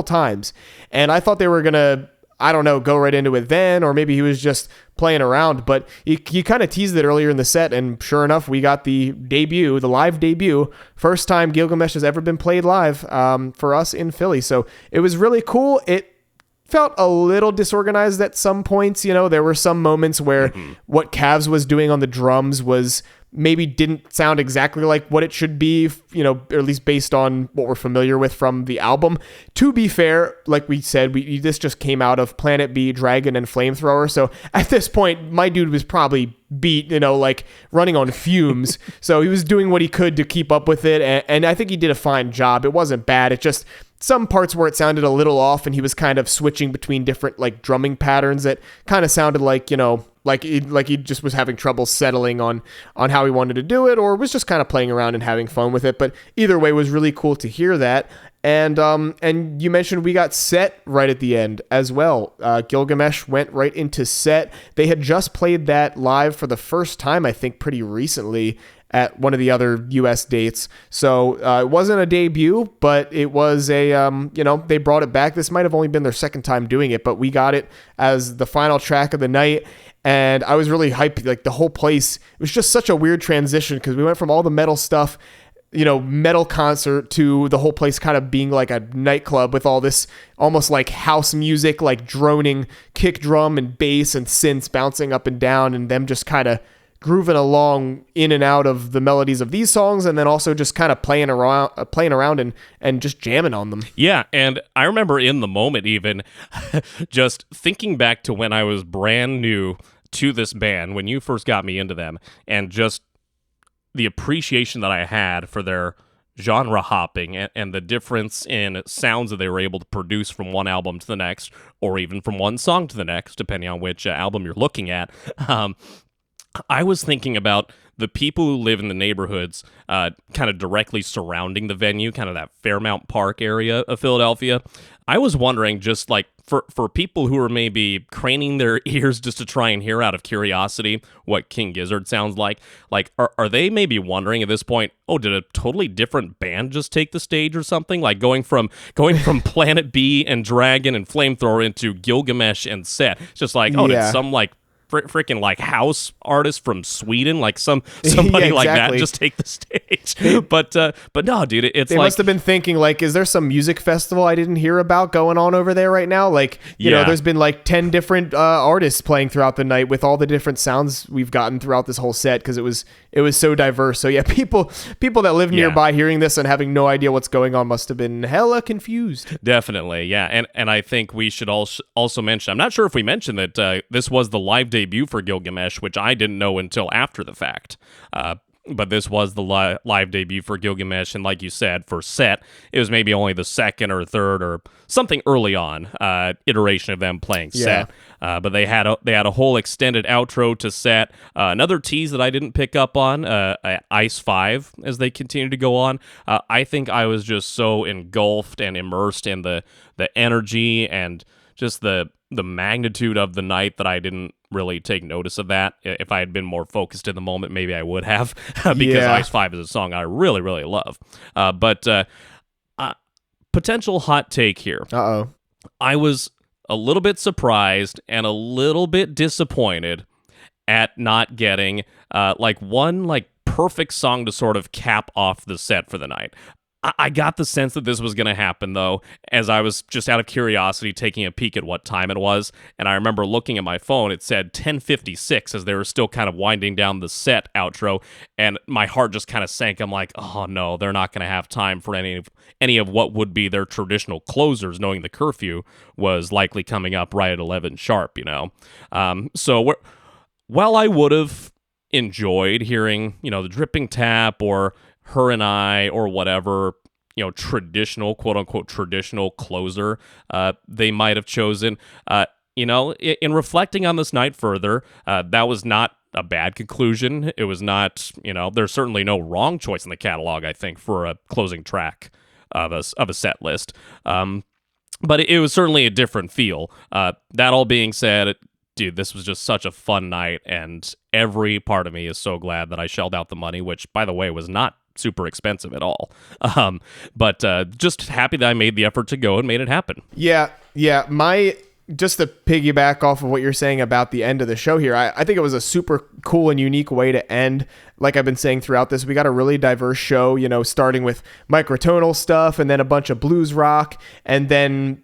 times, and I thought they were going to, I don't know, go right into it then, or maybe he was just playing around, but he kind of teased it earlier in the set, and sure enough, we got the live debut, first time Gilgamesh has ever been played live for us in Philly, so it was really cool. It felt a little disorganized at some points, there were some moments where what Cavs was doing on the drums was maybe didn't sound exactly like what it should be, or at least based on what we're familiar with from the album. To be fair, like we said, this just came out of Planet B, Dragon, and Flamethrower. So at this point, my dude was probably beat, like running on fumes. So he was doing what he could to keep up with it. And I think he did a fine job. It wasn't bad. It just some parts where it sounded a little off and he was kind of switching between different like drumming patterns that kind of sounded like, like he just was having trouble settling on how he wanted to do it, or was just kind of playing around and having fun with it. But either way, it was really cool to hear that. And you mentioned we got Set right at the end as well. Gilgamesh went right into Set. They had just played that live for the first time, I think, pretty recently at one of the other U.S. dates. So it wasn't a debut, but it was a, they brought it back. This might have only been their second time doing it, but we got it as the final track of the night. And I was really hyped. Like the whole place, it was just such a weird transition because we went from all the metal stuff, metal concert, to the whole place kind of being like a nightclub with all this almost like house music, like droning kick drum and bass and synths bouncing up and down, and them just kind of grooving along in and out of the melodies of these songs, and then also just kind of playing around and just jamming on them. Yeah, and I remember in the moment even just thinking back to when I was brand new to this band, when you first got me into them, and just the appreciation that I had for their genre hopping and the difference in sounds that they were able to produce from one album to the next, or even from one song to the next, depending on which album you're looking at. I was thinking about the people who live in the neighborhoods kind of directly surrounding the venue, kind of that Fairmount Park area of Philadelphia. I was wondering, just like for people who are maybe craning their ears just to try and hear out of curiosity what King Gizzard sounds like are they maybe wondering at this point, oh, did a totally different band just take the stage or something? Like going from Planet B and Dragon and Flamethrower into Gilgamesh and Set. It's just like, did some like freaking like house artist from Sweden, like somebody like that, just take the stage. But no, dude, it's they like, must have been thinking like, is there some music festival I didn't hear about going on over there right now? Like, you know, there's been like 10 different artists playing throughout the night with all the different sounds we've gotten throughout this whole set, because it was so diverse. So yeah, people that live nearby hearing this and having no idea what's going on must have been hella confused. Definitely, yeah. And I think we should also mention, I'm not sure if we mentioned that this was the live debut for Gilgamesh, which I didn't know until after the fact. But this was the live debut for Gilgamesh, and like you said, for Set, it was maybe only the second or third or something early on iteration of them playing Set. But they had a whole extended outro to Set. Another tease that I didn't pick up on, Ice 5, as they continue to go on. I think I was just so engulfed and immersed in the energy and just the magnitude of the night that I didn't really take notice of that. If I had been more focused in the moment, maybe I would have, because Ice 5 is a song I really, really love. But potential hot take here. I was a little bit surprised and a little bit disappointed at not getting one perfect song to sort of cap off the set for the night. I got the sense that this was going to happen, though, as I was just out of curiosity taking a peek at what time it was. And I remember looking at my phone, it said 10:56 as they were still kind of winding down the set outro. And my heart just kind of sank. I'm like, oh no, they're not going to have time for any of what would be their traditional closers, knowing the curfew was likely coming up right at 11 sharp, So while I would have enjoyed hearing, the dripping tap or Her and I or whatever, traditional, quote unquote, traditional closer they might have chosen. In reflecting on this night further, that was not a bad conclusion. It was not, there's certainly no wrong choice in the catalog, I think, for a closing track of a set list. But it was certainly a different feel. That all being said, dude, this was just such a fun night, and every part of me is so glad that I shelled out the money, which, by the way, was not super expensive at all. But just happy that I made the effort to go and made it happen. Yeah. Just to piggyback off of what you're saying about the end of the show here, I think it was a super cool and unique way to end. Like I've been saying throughout this, we got a really diverse show, starting with microtonal stuff and then a bunch of blues rock and then,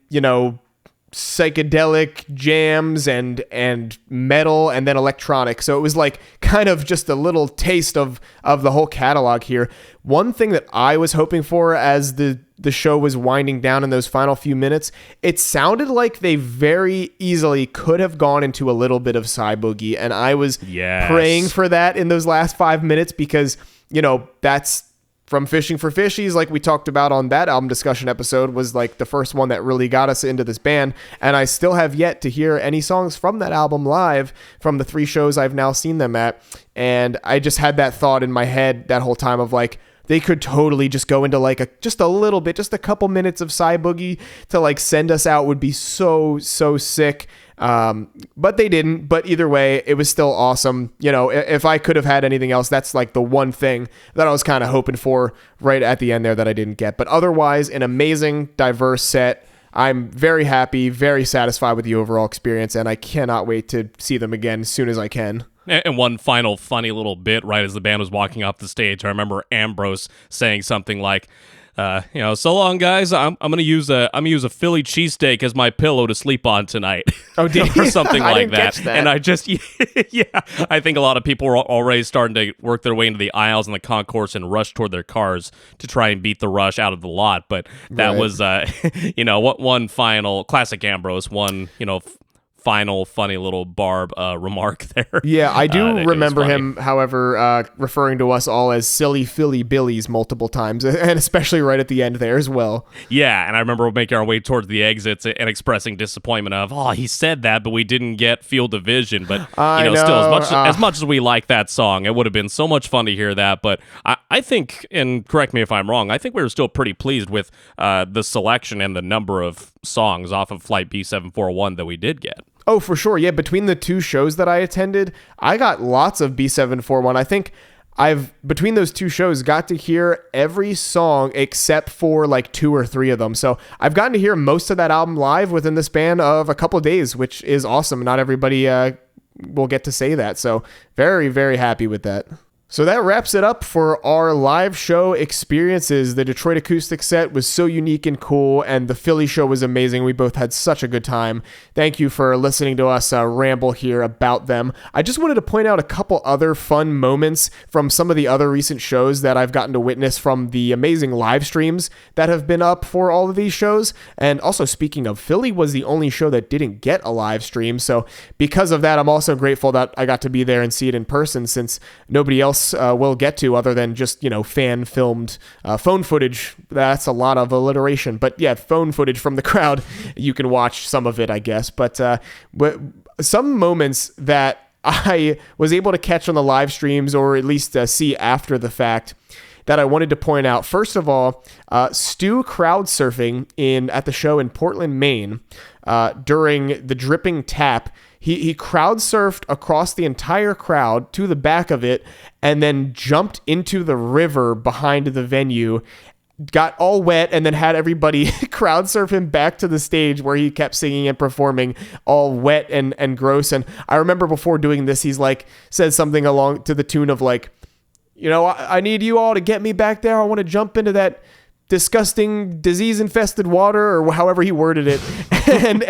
psychedelic jams and metal and then electronic. So it was like kind of just a little taste of the whole catalog here. One thing that I was hoping for as the show was winding down in those final few minutes, it sounded like they very easily could have gone into a little bit of Psy Boogie, and I was praying for that in those last 5 minutes because, that's from Fishing for Fishies, like we talked about on that album discussion episode, was like the first one that really got us into this band. And I still have yet to hear any songs from that album live from the 3 shows I've now seen them at. And I just had that thought in my head that whole time of like, they could totally just go into like just a little bit, just a couple minutes of Psy Boogie to like send us out would be so sick. But they didn't. But either way, it was still awesome. If I could have had anything else, that's like the one thing that I was kind of hoping for right at the end there that I didn't get. But otherwise, an amazing, diverse set. I'm very happy, very satisfied with the overall experience, and I cannot wait to see them again as soon as I can. And one final funny little bit, right as the band was walking off the stage, I remember Ambrose saying something like, so long, guys. I'm gonna use a Philly cheesesteak as my pillow to sleep on tonight. Oh, did or something I like didn't catch that. And I just, I think a lot of people were already starting to work their way into the aisles and the concourse and rush toward their cars to try and beat the rush out of the lot. But that was, what one final classic Ambrose, final funny little Barb remark there. Yeah, I do remember him, however, referring to us all as silly Philly Billies multiple times, and especially right at the end there as well. Yeah, and I remember making our way towards the exits and expressing disappointment of, he said that, but we didn't get Field of Vision. But still, as much as we like that song, it would have been so much fun to hear that. But I think, and correct me if I'm wrong, I think we were still pretty pleased with the selection and the number of songs off of Flight B741 that we did get. Oh, for sure. Yeah, between the 2 shows that I attended, I got lots of B741. I think I've, between those 2 shows, got to hear every song except for like 2 or 3 of them. So I've gotten to hear most of that album live within the span of a couple of days, which is awesome. Not everybody will get to say that. So very, very happy with that. So that wraps it up for our live show experiences. The Detroit acoustic set was so unique and cool, and the Philly show was amazing. We both had such a good time. Thank you for listening to us ramble here about them. I just wanted to point out a couple other fun moments from some of the other recent shows that I've gotten to witness from the amazing live streams that have been up for all of these shows. And also, speaking of, Philly was the only show that didn't get a live stream. So because of that, I'm also grateful that I got to be there and see it in person, since nobody else will get to, other than just, fan filmed phone footage. That's a lot of alliteration, but yeah, phone footage from the crowd. You can watch some of it, I guess. But some moments that I was able to catch on the live streams, or at least see after the fact, that I wanted to point out. First of all, Stu crowd surfing at the show in Portland, Maine, during the dripping tap. He crowd surfed across the entire crowd to the back of it, and then jumped into the river behind the venue, got all wet, and then had everybody crowd surf him back to the stage where he kept singing and performing all wet and gross. And I remember before doing this, he's like, said something along to the tune of like, I need you all to get me back there. I want to jump into that disgusting, disease-infested water, or however he worded it. and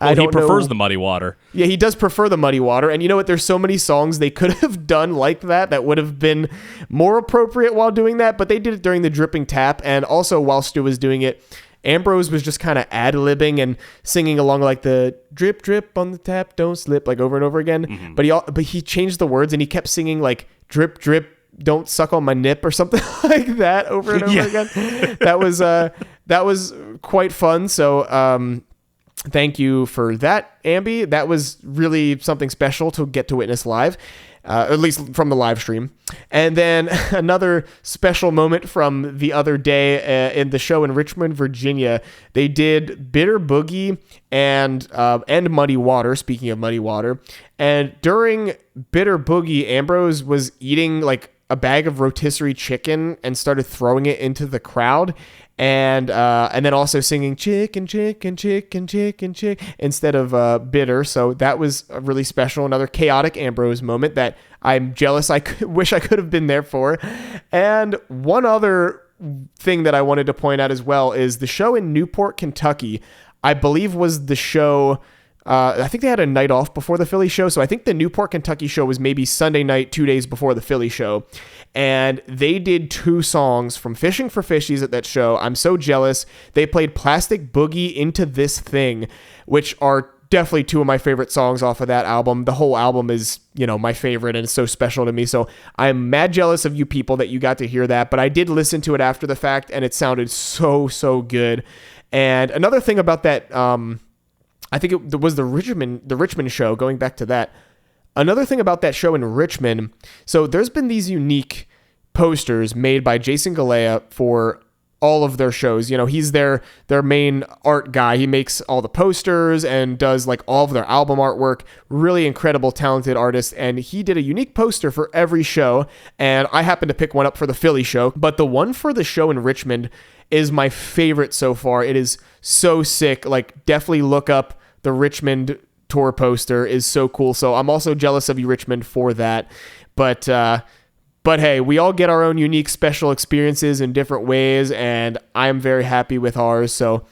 I don't know. He prefers the muddy water. Yeah, he does prefer the muddy water. And you know what? There's so many songs they could have done like that would have been more appropriate while doing that, but they did it during the dripping tap. And also while Stu was doing it, Ambrose was just kind of ad-libbing and singing along like the drip, drip on the tap, don't slip, like over and over again. Mm-hmm. But he changed the words and he kept singing like drip, drip, don't suck on my nip or something like that over and over again. That was quite fun. So thank you for that, Ambi. That was really something special to get to witness live. At least from the live stream. And then another special moment from the other day in the show in Richmond, Virginia, they did Bitter Boogie and Muddy Water, speaking of Muddy Water. And during Bitter Boogie, Ambrose was eating like a bag of rotisserie chicken and started throwing it into the crowd. And then also singing chicken, chicken, chicken, chicken, chicken instead of bitter. So that was really special. Another chaotic Ambrose moment that I'm jealous. Wish I could have been there for. And one other thing that I wanted to point out as well is the show in Newport, Kentucky, I believe was the show. I think they had a night off before the Philly show. So I think the Newport, Kentucky show was maybe Sunday night, 2 days before the Philly show. And they did 2 songs from Fishing for Fishies at that show. I'm so jealous. They played Plastic Boogie Into This Thing, which are definitely 2 of my favorite songs off of that album. The whole album is, my favorite and it's so special to me. So I'm mad jealous of you people that you got to hear that. But I did listen to it after the fact and it sounded so, so good. And another thing about that, I think it was the Richmond show, going back to that. Another thing about that show in Richmond, so there's been these unique posters made by Jason Galea for all of their shows. He's their main art guy. He makes all the posters and does like all of their album artwork. Really incredible, talented artist. And he did a unique poster for every show. And I happened to pick one up for the Philly show. But the one for the show in Richmond is my favorite so far. It is so sick. Like, definitely look up the Richmond tour poster. Is so cool. So I'm also jealous of you, Richmond, for that. But hey, we all get our own unique special experiences in different ways, and I'm very happy with ours. So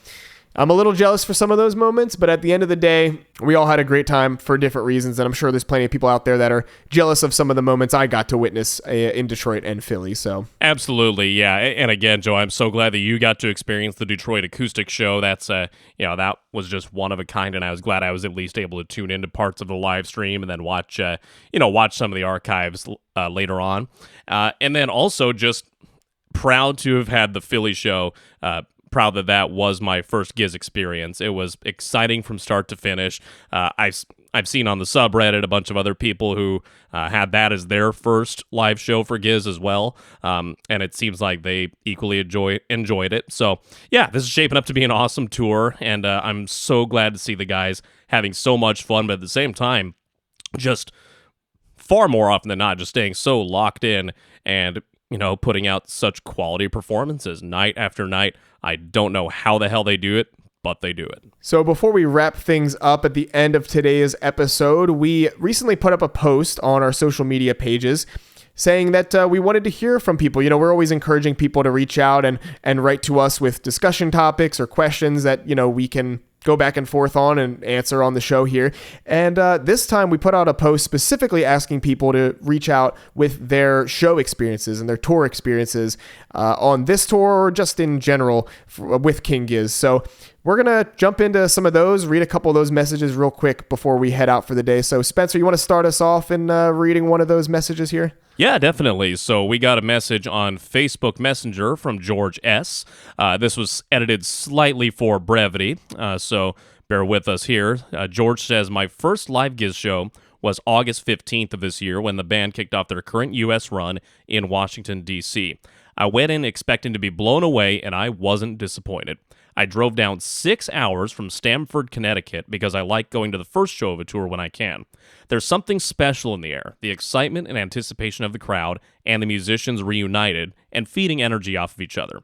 I'm a little jealous for some of those moments, but at the end of the day, we all had a great time for different reasons, and I'm sure there's plenty of people out there that are jealous of some of the moments I got to witness in Detroit and Philly. So absolutely, yeah. And again, Joe, I'm so glad that you got to experience the Detroit acoustic show. That's that was just one of a kind, and I was glad I was at least able to tune into parts of the live stream and then watch some of the archives later on, and then also just proud to have had the Philly show. Proud that was my first Giz experience. It was exciting from start to finish. I've seen on the subreddit a bunch of other people who had that as their first live show for Giz as well, and it seems like they equally enjoyed it. So yeah, this is shaping up to be an awesome tour, and I'm so glad to see the guys having so much fun, but at the same time, just far more often than not, just staying so locked in and putting out such quality performances night after night. I don't know how the hell they do it, but they do it. So before we wrap things up at the end of today's episode, we recently put up a post on our social media pages saying that we wanted to hear from people. We're always encouraging people to reach out and write to us with discussion topics or questions that, we can go back and forth on and answer on the show here. And this time we put out a post specifically asking people to reach out with their show experiences and their tour experiences on this tour or just in general with King Giz. So we're going to jump into some of those, read a couple of those messages real quick before we head out for the day. So Spencer, you want to start us off in reading one of those messages here? Yeah, definitely. So we got a message on Facebook Messenger from George S. This was edited slightly for brevity, so bear with us here. George says, my first live Giz show was August 15th of this year when the band kicked off their current U.S. run in Washington, D.C. I went in expecting to be blown away, and I wasn't disappointed. I drove down 6 hours from Stamford, Connecticut, because I like going to the first show of a tour when I can. There's something special in the air, the excitement and anticipation of the crowd and the musicians reunited and feeding energy off of each other.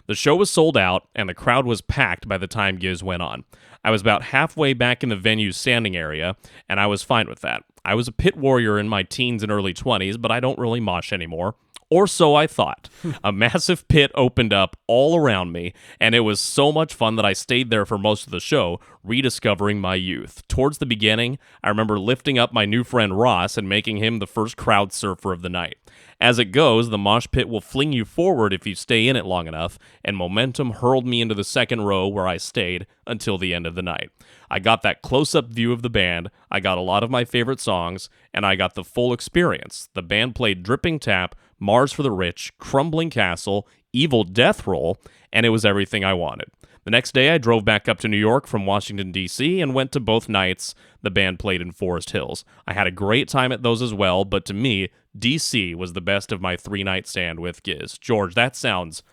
The show was sold out, and the crowd was packed by the time Giz went on. I was about halfway back in the venue's standing area, and I was fine with that. I was a pit warrior in my teens and early 20s, but I don't really mosh anymore, Or so I thought. A massive pit opened up all around me, and it was so much fun that I stayed there for most of the show, rediscovering my youth. Towards the beginning, I remember lifting up my new friend Ross and making him the first crowd surfer of the night. As it goes, the mosh pit will fling you forward if you stay in it long enough, and momentum hurled me into the second row where I stayed until the end of the night. I got that close-up view of the band, I got a lot of my favorite songs, and I got the full experience. The band played Dripping Tap, Mars for the Rich, Crumbling Castle, Evil Death Roll, and it was everything I wanted. The next day, I drove back up to New York from Washington, D.C., and went to both nights the band played in Forest Hills. I had a great time at those as well, but to me, D.C. was the best of my 3-night stand with Giz. George, that sounds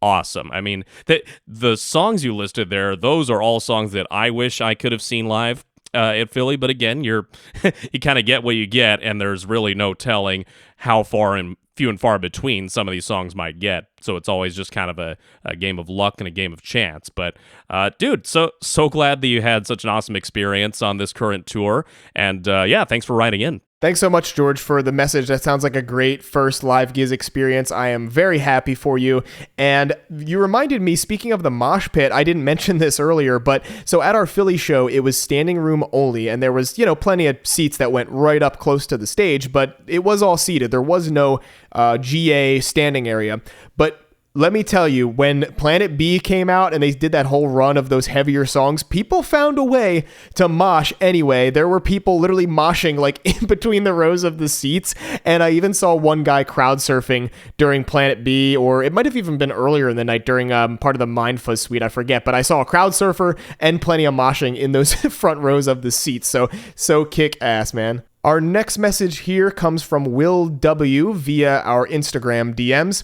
awesome. I mean, the songs you listed there, those are all songs that I wish I could have seen live at Philly, but again, you kind of get what you get, and there's really no telling how few and far between some of these songs might get. So it's always just kind of a game of luck and a game of chance. But dude, so glad that you had such an awesome experience on this current tour. And yeah, thanks for writing in. Thanks so much, George, for the message. That sounds like a great first live Giz experience. I am very happy for you. And you reminded me, speaking of the mosh pit, I didn't mention this earlier, but so at our Philly show, it was standing room only, and there was, plenty of seats that went right up close to the stage, but it was all seated. There was no GA standing area. But let me tell you, when Planet B came out and they did that whole run of those heavier songs, people found a way to mosh anyway. There were people literally moshing like in between the rows of the seats. And I even saw one guy crowd surfing during Planet B, or it might have even been earlier in the night during part of the Mind Fuzz suite. I forget, but I saw a crowd surfer and plenty of moshing in those front rows of the seats. So kick ass, man. Our next message here comes from Will W via our Instagram DMs.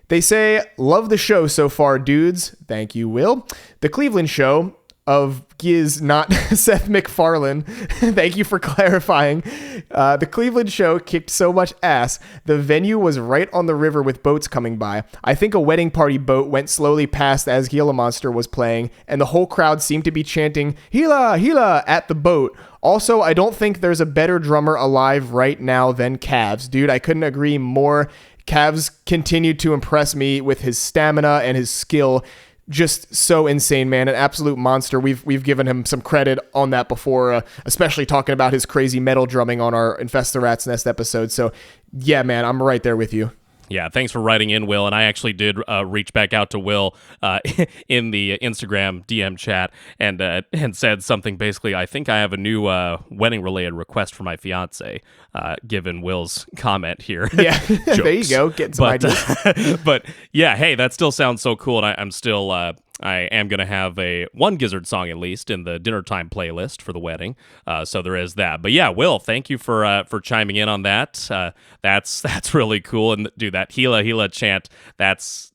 They say, love the show so far, dudes. Thank you, Will. The Cleveland show of Giz, not Seth MacFarlane. Thank you for clarifying. The Cleveland show kicked so much ass. The venue was right on the river with boats coming by. I think a wedding party boat went slowly past as Gila Monster was playing, and the whole crowd seemed to be chanting, Gila, Gila, at the boat. Also, I don't think there's a better drummer alive right now than Cavs. Dude, I couldn't agree more. Cavs continued to impress me with his stamina and his skill. Just so insane, man. An absolute monster. We've given him some credit on that before, especially talking about his crazy metal drumming on our Infest the Rat's Nest episode. So, yeah, man, I'm right there with you. Yeah, thanks for writing in, Will. And I actually did reach back out to Will in the Instagram DM chat and said something basically, I think I have a new wedding-related request for my fiance, given Will's comment here. Yeah, there you go. Getting some ideas. But yeah, hey, that still sounds so cool. And I'm still... I am going to have one Gizzard song at least in the dinner time playlist for the wedding. So there is that. But yeah, Will, thank you for chiming in on that. That's really cool. And dude, that Gila Gila chant, that's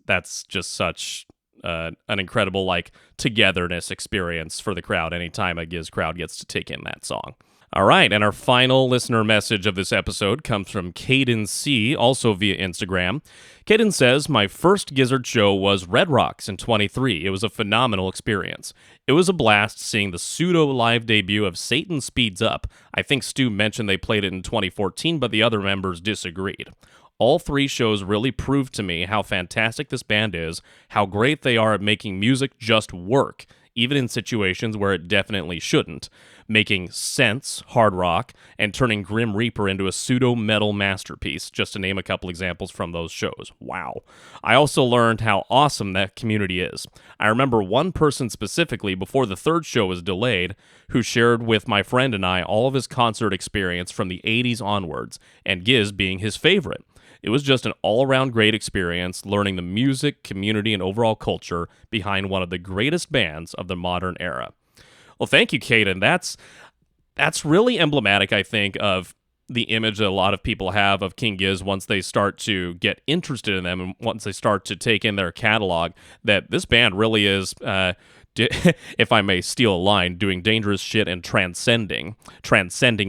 just such an incredible togetherness experience for the crowd anytime a Giz crowd gets to take in that song. All right, and our final listener message of this episode comes from Caden C., also via Instagram. Caden says, my first Gizzard show was Red Rocks in 23. It was a phenomenal experience. It was a blast seeing the pseudo-live debut of Satan Speeds Up. I think Stu mentioned they played it in 2014, but the other members disagreed. All 3 shows really proved to me how fantastic this band is, how great they are at making music just work, even in situations where it definitely shouldn't, making sense hard rock and turning Grim Reaper into a pseudo-metal masterpiece, just to name a couple examples from those shows. Wow. I also learned how awesome that community is. I remember one person specifically before the 3rd show was delayed who shared with my friend and I all of his concert experience from the 80s onwards, and Giz being his favorite. It was just an all-around great experience, learning the music, community, and overall culture behind one of the greatest bands of the modern era. Well, thank you, Caden. That's really emblematic, I think, of the image that a lot of people have of King Giz once they start to get interested in them and once they start to take in their catalog, that this band really is... if I may steal a line, doing dangerous shit and transcending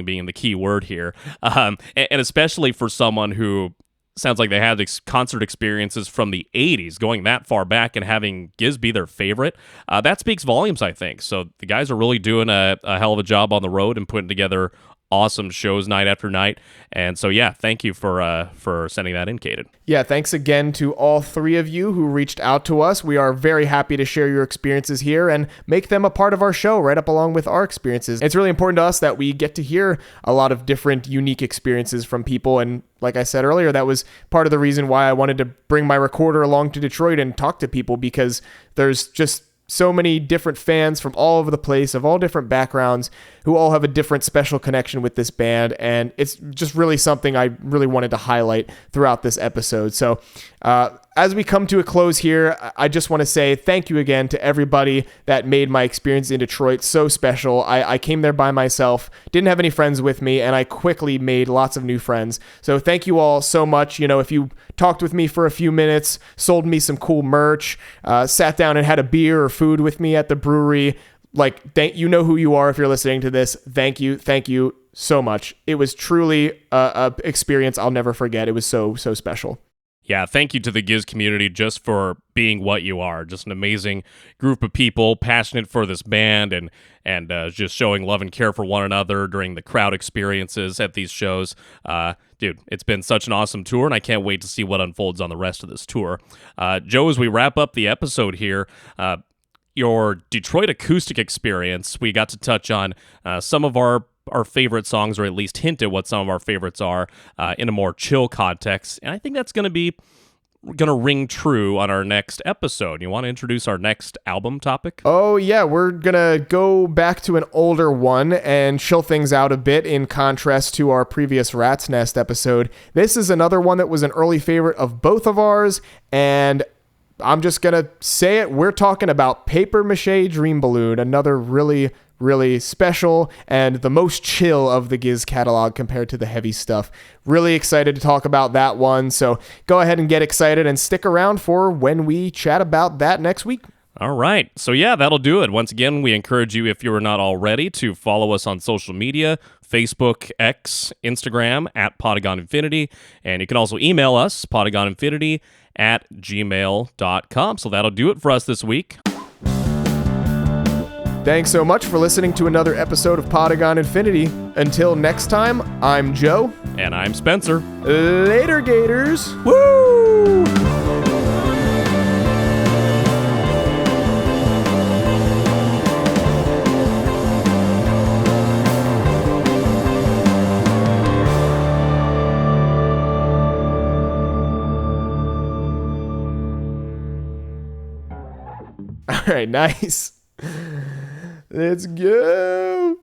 being the key word here, and especially for someone who sounds like they had concert experiences from the 80s, going that far back and having Giz be their favorite. That speaks volumes, I think. So the guys are really doing a hell of a job on the road and putting together awesome shows night after night. And so, yeah, thank you for sending that in, Caden. Yeah, thanks again to all three of you who reached out to us. We are very happy to share your experiences here and make them a part of our show right up along with our experiences. It's really important to us that we get to hear a lot of different unique experiences from people. And like I said earlier, that was part of the reason why I wanted to bring my recorder along to Detroit and talk to people, because there's just so many different fans from all over the place, of all different backgrounds, who all have a different special connection with this band. And it's just really something I really wanted to highlight throughout this episode. So as we come to a close here, I just want to say thank you again to everybody that made my experience in Detroit so special. I came there by myself, didn't have any friends with me, and I quickly made lots of new friends. So thank you all so much. You know, if you talked with me for a few minutes, sold me some cool merch, sat down and had a beer or food with me at the brewery, like, you know who you are if you're listening to this. Thank you so much. It was truly a experience I'll never forget. It was so special. Yeah, thank you to the Giz community just for being what you are. Just an amazing group of people, passionate for this band and just showing love and care for one another during the crowd experiences at these shows. Dude, it's been such an awesome tour, and I can't wait to see what unfolds on the rest of this tour. Joe, as we wrap up the episode here, your Detroit acoustic experience, we got to touch on some of our favorite songs, or at least hint at what some of our favorites are in a more chill context. And I think that's going to ring true on our next episode. You want to introduce our next album topic? Oh, yeah. We're going to go back to an older one and chill things out a bit in contrast to our previous Rat's Nest episode. This is another one that was an early favorite of both of ours, and I'm just going to say it. We're talking about Paper Mache Dream Balloon, another really special and the most chill of the Giz catalog compared to the heavy stuff. Really excited to talk about that one. So go ahead and get excited and stick around for when we chat about that next week. All right. So yeah, that'll do it. Once again, we encourage you, if you are not already, to follow us on social media, Facebook, X, Instagram, at Podagon Infinity. And you can also email us, podagoninfinity@gmail.com. So that'll do it for us this week. Thanks so much for listening to another episode of Podagon Infinity. Until next time, I'm Joe. And I'm Spencer. Later, Gators. Woo! All right, nice. Let's go.